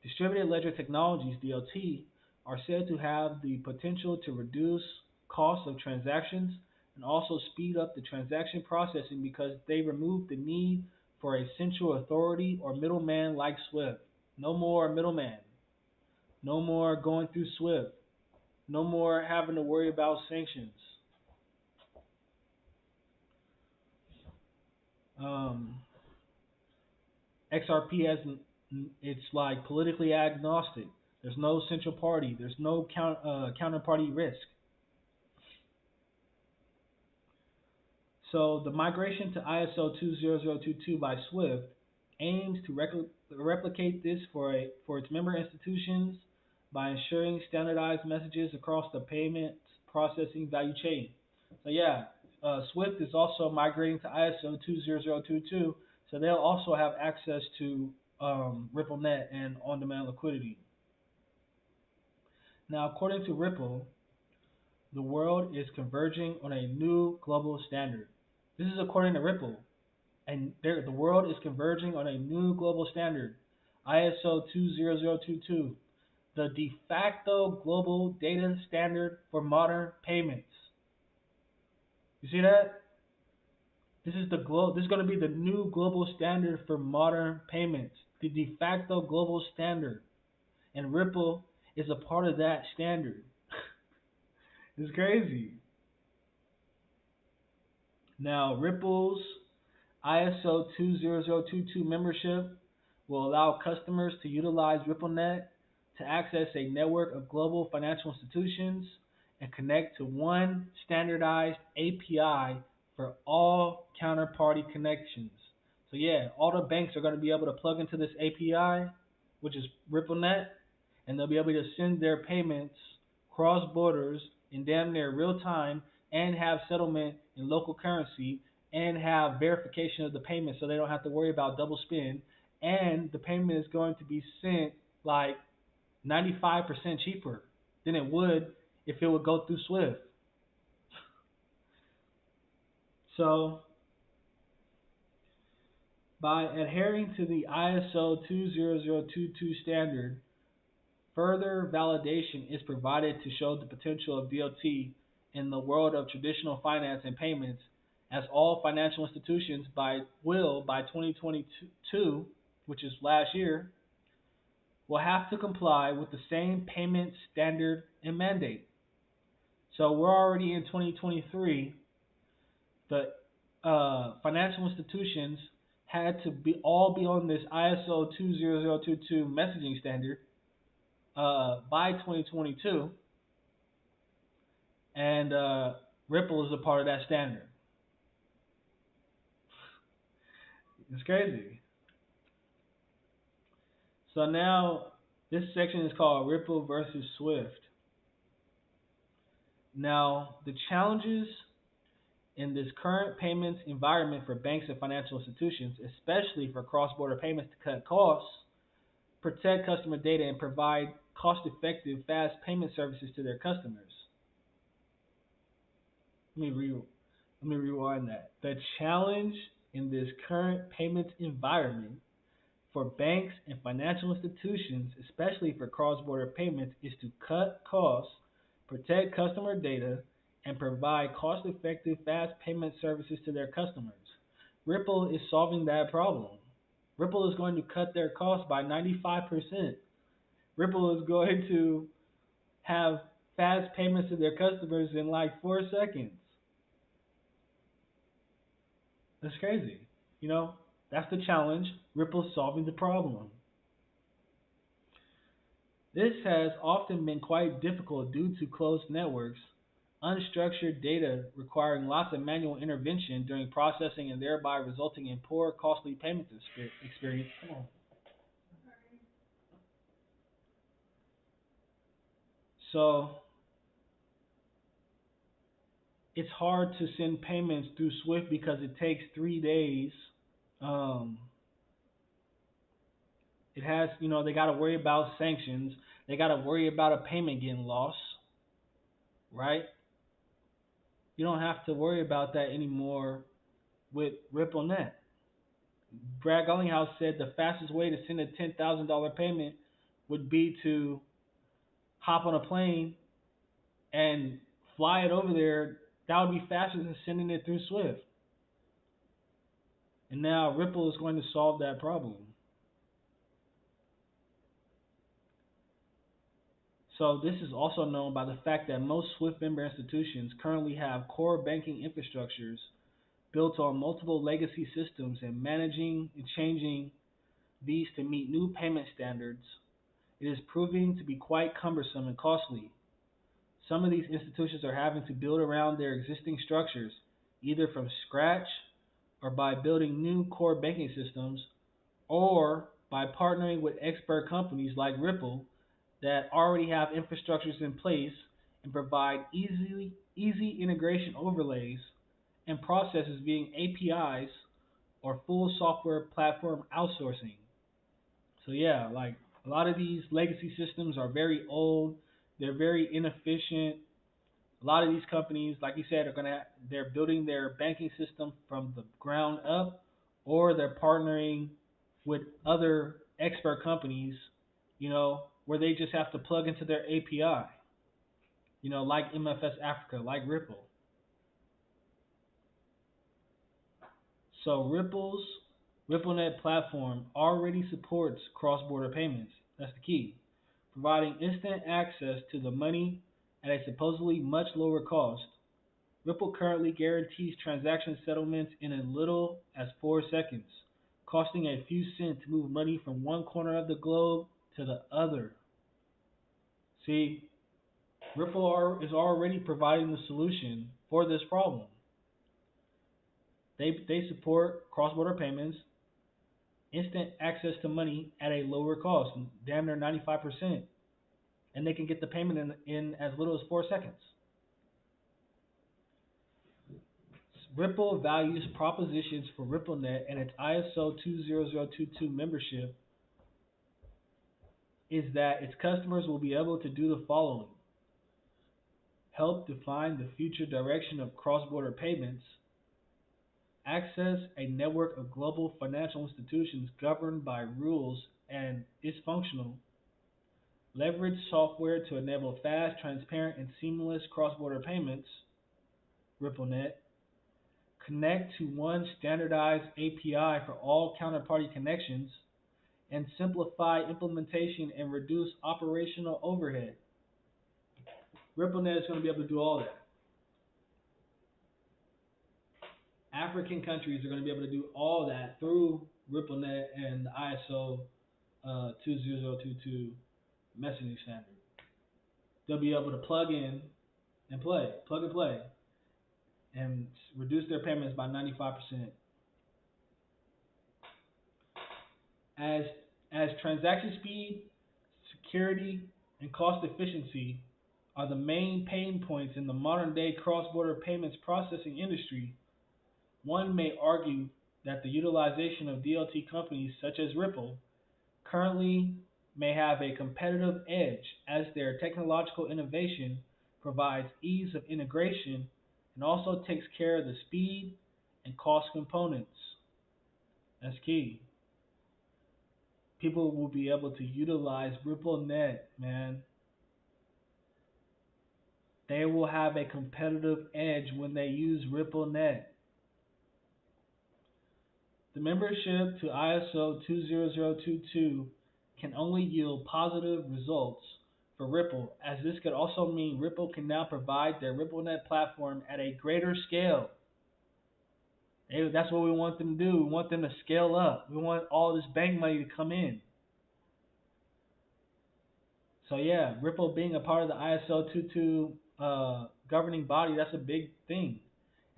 Distributed ledger technologies, DLT, are said to have the potential to reduce costs of transactions and also speed up the transaction processing because they remove the need for a central authority or middleman like SWIFT. No more middleman. No more going through SWIFT. No more having to worry about sanctions. XRP it's like politically agnostic. There's no central party. There's no counterparty risk. So the migration to ISO 20022 by SWIFT aims to replicate this for its member institutions by ensuring standardized messages across the payment processing value chain. So yeah, SWIFT is also migrating to ISO 20022, so they'll also have access to RippleNet and on-demand liquidity. Now, according to Ripple, the world is converging on a new global standard. This is according to Ripple, and the world is converging on a new global standard, ISO 20022, the de facto global data standard for modern payments. You see that? This is going to be the new global standard for modern payments, the de facto global standard, and Ripple is a part of that standard. It's crazy. Now, Ripple's ISO 20022 membership will allow customers to utilize RippleNet to access a network of global financial institutions and connect to one standardized API for all counterparty connections. So yeah, all the banks are going to be able to plug into this API, which is RippleNet, and they'll be able to send their payments cross borders in damn near real time and have settlement in local currency and have verification of the payment so they don't have to worry about double spend. And the payment is going to be sent like 95% cheaper than it would if it would go through SWIFT. So, by adhering to the ISO2022 standard, further validation is provided to show the potential of DLT in the world of traditional finance and payments, as all financial institutions by 2022, which is last year, will have to comply with the same payment standard and mandate. So we're already in 2023. The financial institutions had to all be on this ISO 2022 messaging standard by 2022, and Ripple is a part of that standard. It's crazy. So now this section is called Ripple versus Swift. Now, the challenges in this current payments environment for banks and financial institutions, especially for cross-border payments to cut costs, protect customer data, and provide cost-effective, fast payment services to their customers. Let me rewind that. The challenge in this current payments environment for banks and financial institutions, especially for cross-border payments, is to cut costs, protect customer data, and provide cost-effective, fast payment services to their customers. Ripple is solving that problem. Ripple is going to cut their costs by 95%. Ripple is going to have fast payments to their customers in like 4 seconds. That's crazy. You know, that's the challenge. Ripple's solving the problem. This has often been quite difficult due to closed networks, unstructured data requiring lots of manual intervention during processing and thereby resulting in poor, costly payment experience. Come on. So, it's hard to send payments through SWIFT because it takes 3 days. It has, they got to worry about sanctions. They got to worry about a payment getting lost, right? You don't have to worry about that anymore with RippleNet. Brad Garlinghouse said the fastest way to send a $10,000 payment would be to hop on a plane and fly it over there. That would be faster than sending it through SWIFT. And now Ripple is going to solve that problem. So this is also known by the fact that most SWIFT member institutions currently have core banking infrastructures built on multiple legacy systems, and managing and changing these to meet new payment standards, it is proving to be quite cumbersome and costly. Some of these institutions are having to build around their existing structures, either from scratch or by building new core banking systems, or by partnering with expert companies like Ripple that already have infrastructures in place and provide easy integration overlays and processes via APIs or full software platform outsourcing. So yeah, like a lot of these legacy systems are very old, they're very inefficient. A lot of these companies, like you said, they're building their banking system from the ground up, or they're partnering with other expert companies, where they just have to plug into their API, like MFS Africa, like Ripple. So Ripple's RippleNet platform already supports cross-border payments. That's the key. Providing instant access to the money at a supposedly much lower cost. Ripple currently guarantees transaction settlements in as little as 4 seconds, costing a few cents to move money from one corner of the globe to the other. See, Ripple is already providing the solution for this problem. They support cross-border payments, instant access to money at a lower cost, damn near 95%, and they can get the payment in as little as 4 seconds. Ripple values propositions for RippleNet and its ISO 2022 membership is that its customers will be able to do the following: help define the future direction of cross-border payments, access a network of global financial institutions governed by rules and is functional, leverage software to enable fast, transparent, and seamless cross-border payments, RippleNet, connect to one standardized API for all counterparty connections, and simplify implementation and reduce operational overhead. RippleNet is going to be able to do all that. African countries are going to be able to do all that through RippleNet and the ISO 2022 messaging standard. They'll be able to plug and play, and reduce their payments by 95%. As transaction speed, security, and cost efficiency are the main pain points in the modern-day cross-border payments processing industry, one may argue that the utilization of DLT companies such as Ripple currently may have a competitive edge as their technological innovation provides ease of integration and also takes care of the speed and cost components. That's key. People will be able to utilize RippleNet, man. They will have a competitive edge when they use RippleNet. The membership to ISO 2022 can only yield positive results for Ripple, as this could also mean Ripple can now provide their RippleNet platform at a greater scale. That's what we want them to do. We want them to scale up. We want all this bank money to come in. So yeah, Ripple being a part of the ISO 22 governing body, that's a big thing.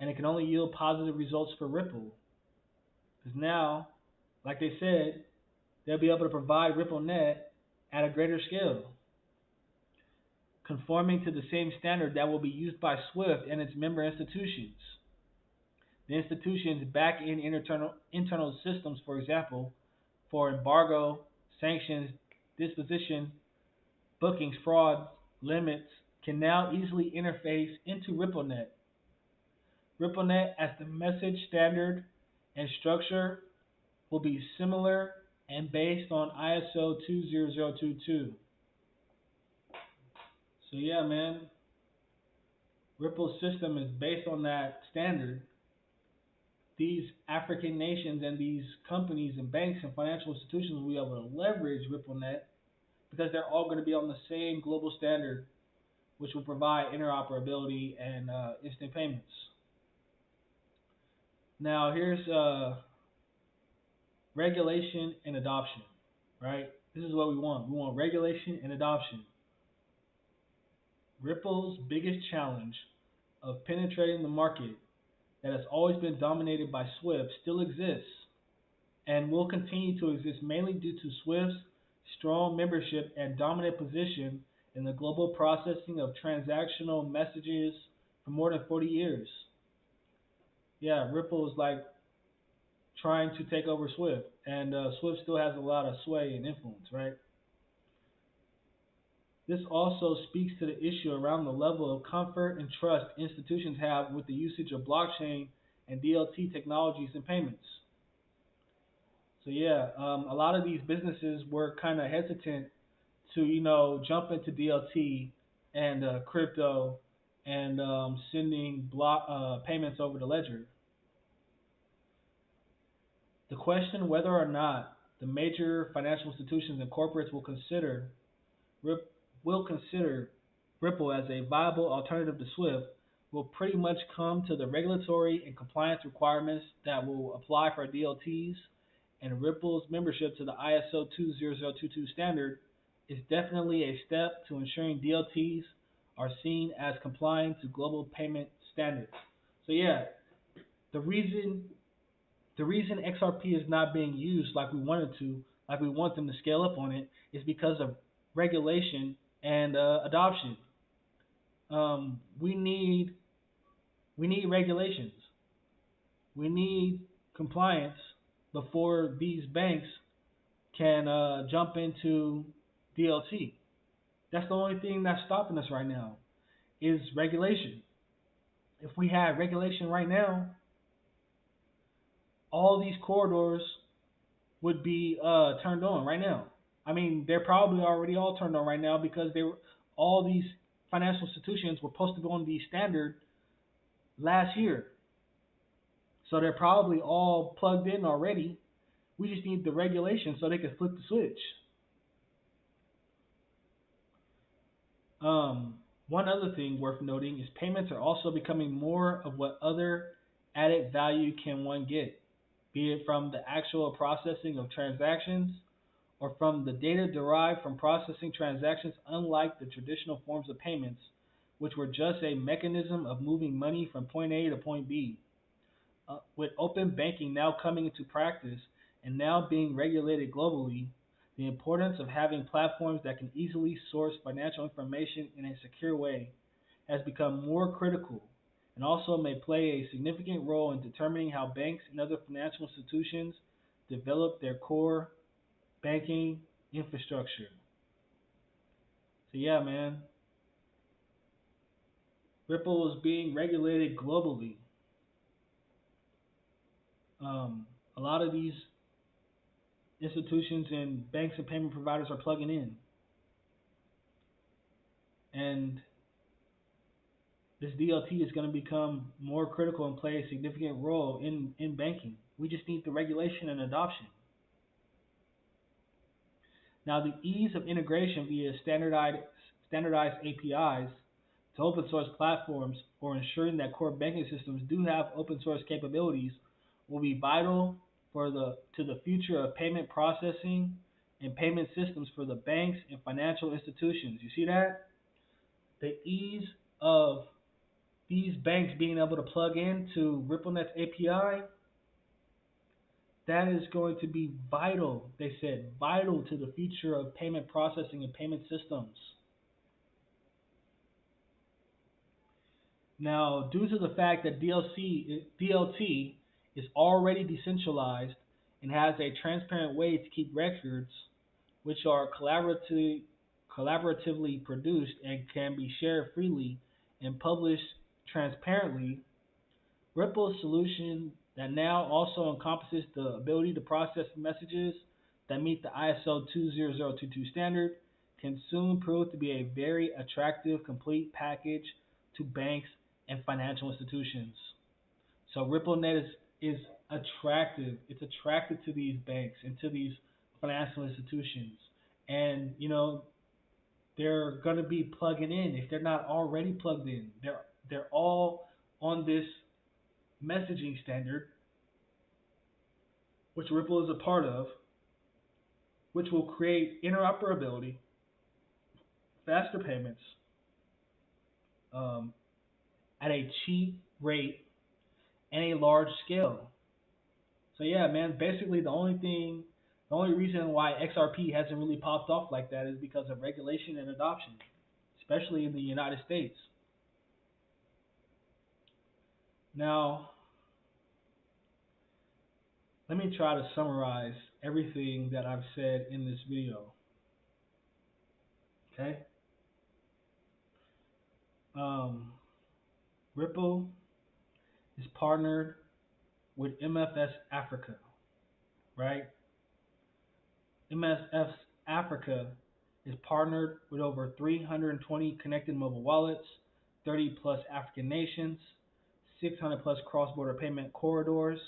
And it can only yield positive results for Ripple. Because now, like they said, they'll be able to provide RippleNet at a greater scale, conforming to the same standard that will be used by SWIFT and its member institutions. The institutions back in internal systems, for example, for embargo, sanctions, disposition, bookings, fraud, limits, can now easily interface into RippleNet. RippleNet as the message standard and structure will be similar and based on ISO 2022. So yeah, man, Ripple's system is based on that standard. These African nations and these companies and banks and financial institutions will be able to leverage RippleNet because they're all going to be on the same global standard, which will provide interoperability and instant payments. Now here's regulation and adoption, right? This is what we want. We want regulation and adoption. Ripple's biggest challenge of penetrating the market that has always been dominated by SWIFT still exists and will continue to exist mainly due to SWIFT's strong membership and dominant position in the global processing of transactional messages for more than 40 years. Yeah, Ripple is like trying to take over SWIFT, and SWIFT still has a lot of sway and influence, right? This also speaks to the issue around the level of comfort and trust institutions have with the usage of blockchain and DLT technologies and payments. So yeah, a lot of these businesses were kind of hesitant to, jump into DLT and crypto and sending payments over the ledger. The question whether or not the major financial institutions and corporates will consider Ripple as a viable alternative to SWIFT will pretty much come to the regulatory and compliance requirements that will apply for DLTs, and Ripple's membership to the ISO 2022 standard is definitely a step to ensuring DLTs are seen as complying to global payment standards. So yeah, the reason XRP is not being used like we wanted to, like we want them to scale up on it, is because of regulation and adoption. We need regulations. We need compliance before these banks can jump into DLT. That's the only thing that's stopping us right now. is regulation. If we had regulation right now, all these corridors would be turned on right now. I mean, they're probably already all turned on right now because all these financial institutions were supposed to go on the standard last year. So they're probably all plugged in already. We just need the regulation so they can flip the switch. One other thing worth noting is payments are also becoming more of what other added value can one get, be it from the actual processing of transactions or from the data derived from processing transactions, unlike the traditional forms of payments, which were just a mechanism of moving money from point A to point B. With open banking now coming into practice and now being regulated globally, the importance of having platforms that can easily source financial information in a secure way has become more critical and also may play a significant role in determining how banks and other financial institutions develop their core banking infrastructure. So yeah, man, Ripple is being regulated globally. A lot of these institutions and banks and payment providers are plugging in. And this DLT is going to become more critical and play a significant role in banking. We just need the regulation and adoption. Now, the ease of integration via standardized APIs to open source platforms for ensuring that core banking systems do have open source capabilities will be vital to the future of payment processing and payment systems for the banks and financial institutions. You see that? The ease of these banks being able to plug into RippleNet's API, that is going to be vital, they said, vital to the future of payment processing and payment systems. Now, due to the fact that DLT is already decentralized and has a transparent way to keep records, which are collaboratively produced and can be shared freely and published transparently, Ripple's solution that now also encompasses the ability to process messages that meet the ISO2022 standard can soon prove to be a very attractive, complete package to banks and financial institutions. So RippleNet is attractive. It's attractive to these banks and to these financial institutions. And, you know, they're going to be plugging in. If they're not already plugged in, they're all on this messaging standard, which Ripple is a part of, which will create interoperability, faster payments, at a cheap rate and a large scale. So yeah, man, basically the only reason why XRP hasn't really popped off like that is because of regulation and adoption, especially in the United States. Now, let me try to summarize everything that I've said in this video. Okay? Ripple is partnered with MFS Africa, right? MFS Africa is partnered with over 320 connected mobile wallets, 30 plus African nations, 600 plus cross-border payment corridors,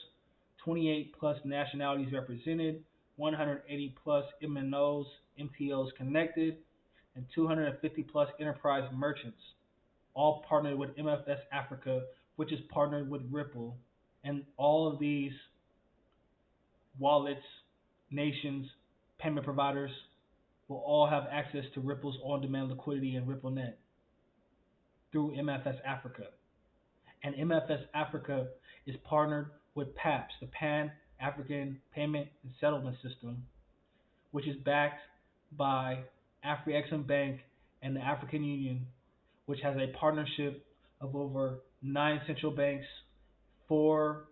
28 plus nationalities represented, 180 plus MTOs connected, and 250 plus enterprise merchants, all partnered with MFS Africa, which is partnered with Ripple. And all of these wallets, nations, payment providers will all have access to Ripple's on-demand liquidity in RippleNet through MFS Africa. And MFS Africa is partnered with PAPS, the Pan-African Payment and Settlement System, which is backed by Afri-Exim Bank and the African Union, which has a partnership of over 9 central banks, 4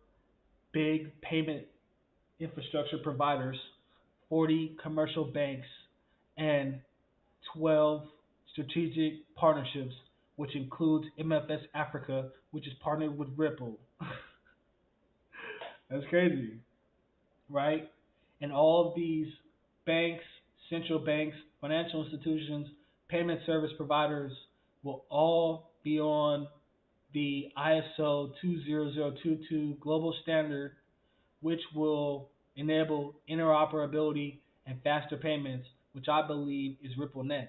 big payment infrastructure providers, 40 commercial banks, and 12 strategic partnerships which includes MFS Africa, which is partnered with Ripple. That's crazy, right? And all of these banks, central banks, financial institutions, payment service providers will all be on the ISO2022 global standard, which will enable interoperability and faster payments, which I believe is RippleNet.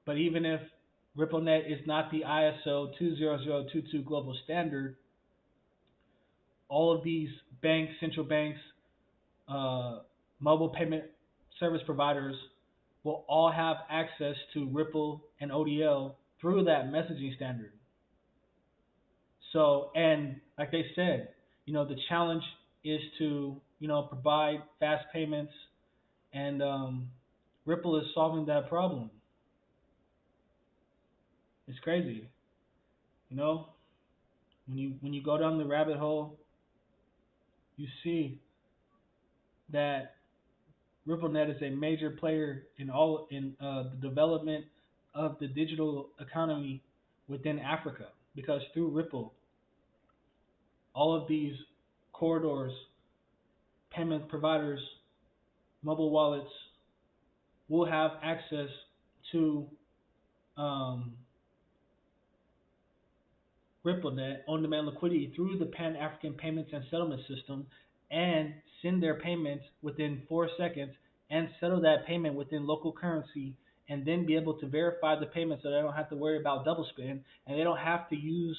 But even if RippleNet is not the ISO 2022 global standard, all of these banks, central banks, mobile payment service providers will all have access to Ripple and ODL through that messaging standard. So, and like they said, the challenge is to, provide fast payments, and Ripple is solving that problem. It's crazy, when you go down the rabbit hole, you see that RippleNet is a major player in the development of the digital economy within Africa, because through Ripple, all of these corridors, payment providers, mobile wallets will have access to RippleNet on-demand liquidity through the Pan-African Payments and Settlement System, and send their payments within 4 seconds and settle that payment within local currency, and then be able to verify the payment so they don't have to worry about double spend, and they don't have to use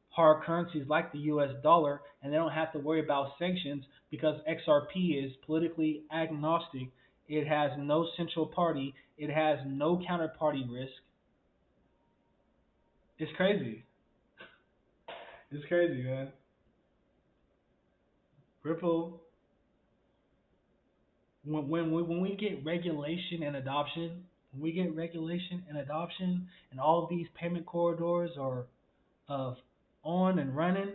hard currencies like the US dollar, and they don't have to worry about sanctions because XRP is politically agnostic. It has no central party. It has no counterparty risk. It's crazy. It's crazy, man. Ripple, when we get regulation and adoption, and all of these payment corridors are on and running,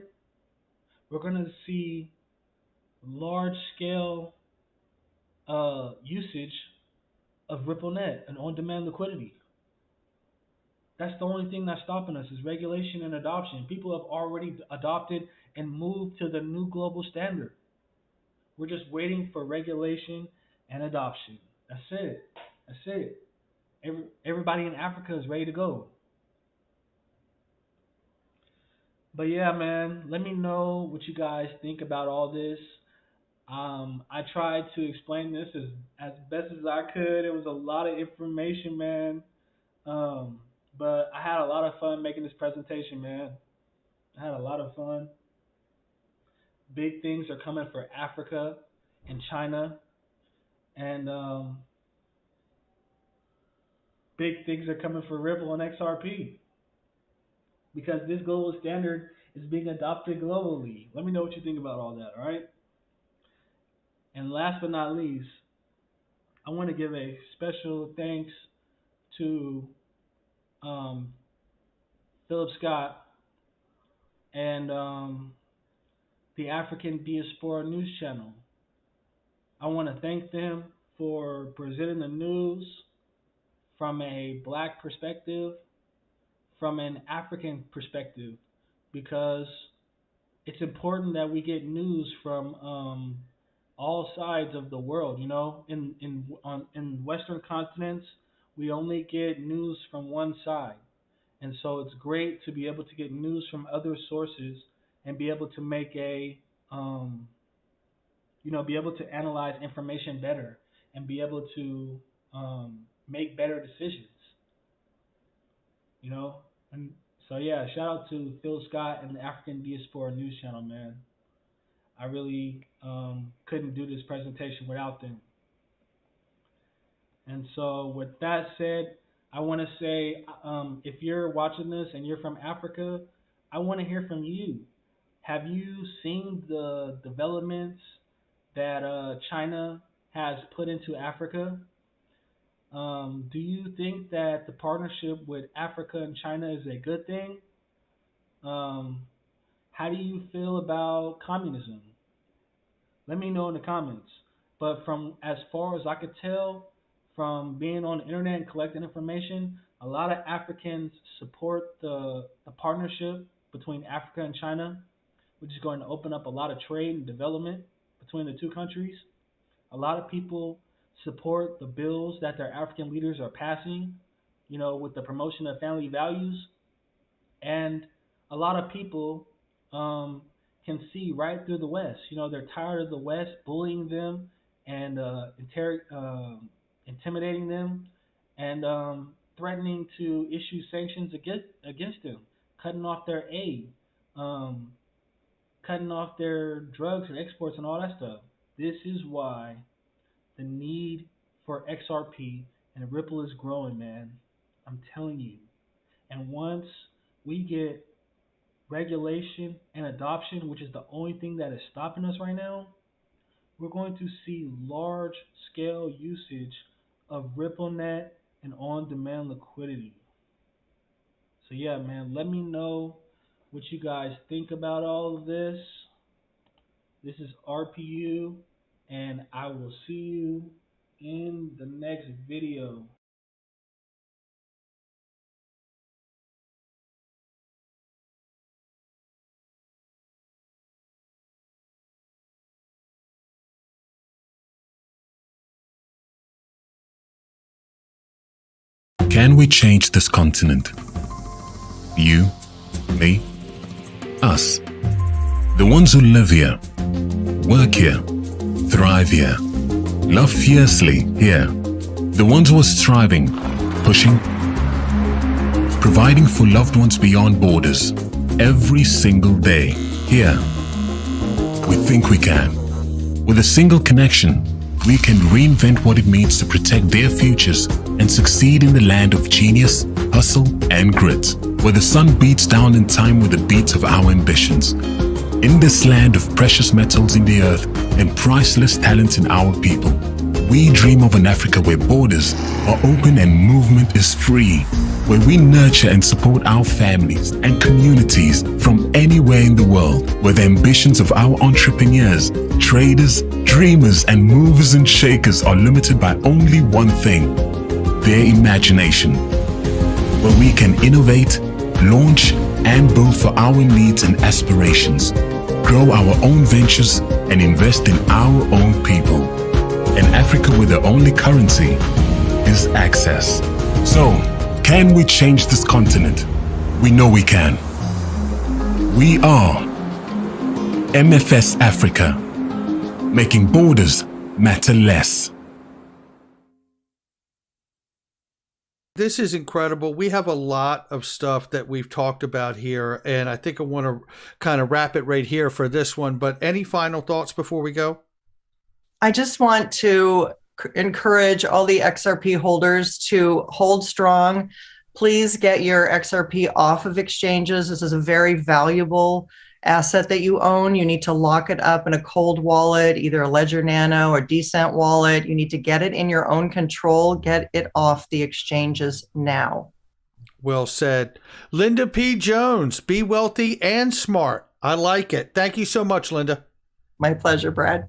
we're going to see large scale usage of RippleNet and on-demand liquidity. That's the only thing that's stopping us, is regulation and adoption. People have already adopted and moved to the new global standard. We're just waiting for regulation and adoption. That's it. Everybody in Africa is ready to go. But yeah, man, let me know what you guys think about all this. I tried to explain this as best as I could. It was a lot of information, man. But I had a lot of fun making this presentation, man. I had a lot of fun. Big things are coming for Africa and China. And big things are coming for Ripple and XRP. Because this global standard is being adopted globally. Let me know what you think about all that, alright? And last but not least, I want to give a special thanks to Philip Scott and the African Diaspora News Channel. I want to thank them for presenting the news from a black perspective, from an African perspective, because it's important that we get news from all sides of the world. In Western continents, we only get news from one side, and so it's great to be able to get news from other sources and be able to make be able to analyze information better and be able to make better decisions. And so yeah, shout out to Phil Scott and the African Diaspora News Channel, man. I really couldn't do this presentation without them. And so with that said, I want to say, if you're watching this and you're from Africa, I want to hear from you. Have you seen the developments that China has put into Africa? Do you think that the partnership with Africa and China is a good thing? How do you feel about communism? Let me know in the comments. But from as far as I could tell from being on the internet and collecting information, A lot of Africans support the partnership between Africa and China, which is going to open up a lot of trade and development between the two countries. A lot of people support the bills that their African leaders are passing, with the promotion of family values. And a lot of people can see right through the West. They're tired of the West bullying them and intimidating them and threatening to issue sanctions against them, cutting off their aid, cutting off their drugs and exports and all that stuff. This is why the need for XRP and Ripple is growing, man. I'm telling you. And once we get regulation and adoption, which is the only thing that is stopping us right now, we're going to see large-scale usage of RippleNet and on-demand liquidity. So yeah, man, let me know what you guys think about all of this. This is RPU, and I will see you in the next video. Can we change this continent? You, me, us. The ones who live here, work here, thrive here, love fiercely here. The ones who are striving, pushing, providing for loved ones beyond borders, every single day here. We think we can. With a single connection, we can reinvent what it means to protect their futures and succeed in the land of genius, hustle, and grit, where the sun beats down in time with the beats of our ambitions. In this land of precious metals in the earth and priceless talent in our people, we dream of an Africa where borders are open and movement is free, where we nurture and support our families and communities from anywhere in the world, where the ambitions of our entrepreneurs, traders, dreamers, and movers and shakers are limited by only one thing: their imagination, where we can innovate, launch, and build for our needs and aspirations, grow our own ventures, and invest in our own people. An Africa where the only currency is access. So, can we change this continent? We know we can. We are MFS Africa, making borders matter less. This is incredible. We have a lot of stuff that we've talked about here, and I think I want to kind of wrap it right here for this one. But any final thoughts before we go? I just want to encourage all the XRP holders to hold strong. Please get your XRP off of exchanges. This is a very valuable asset that you own. You need to lock it up in a cold wallet, either a Ledger Nano or Decent wallet. You need to get it in your own control. Get it off the exchanges now. Well said. Linda P. Jones, be wealthy and smart. I like it. Thank you so much, Linda. My pleasure, Brad.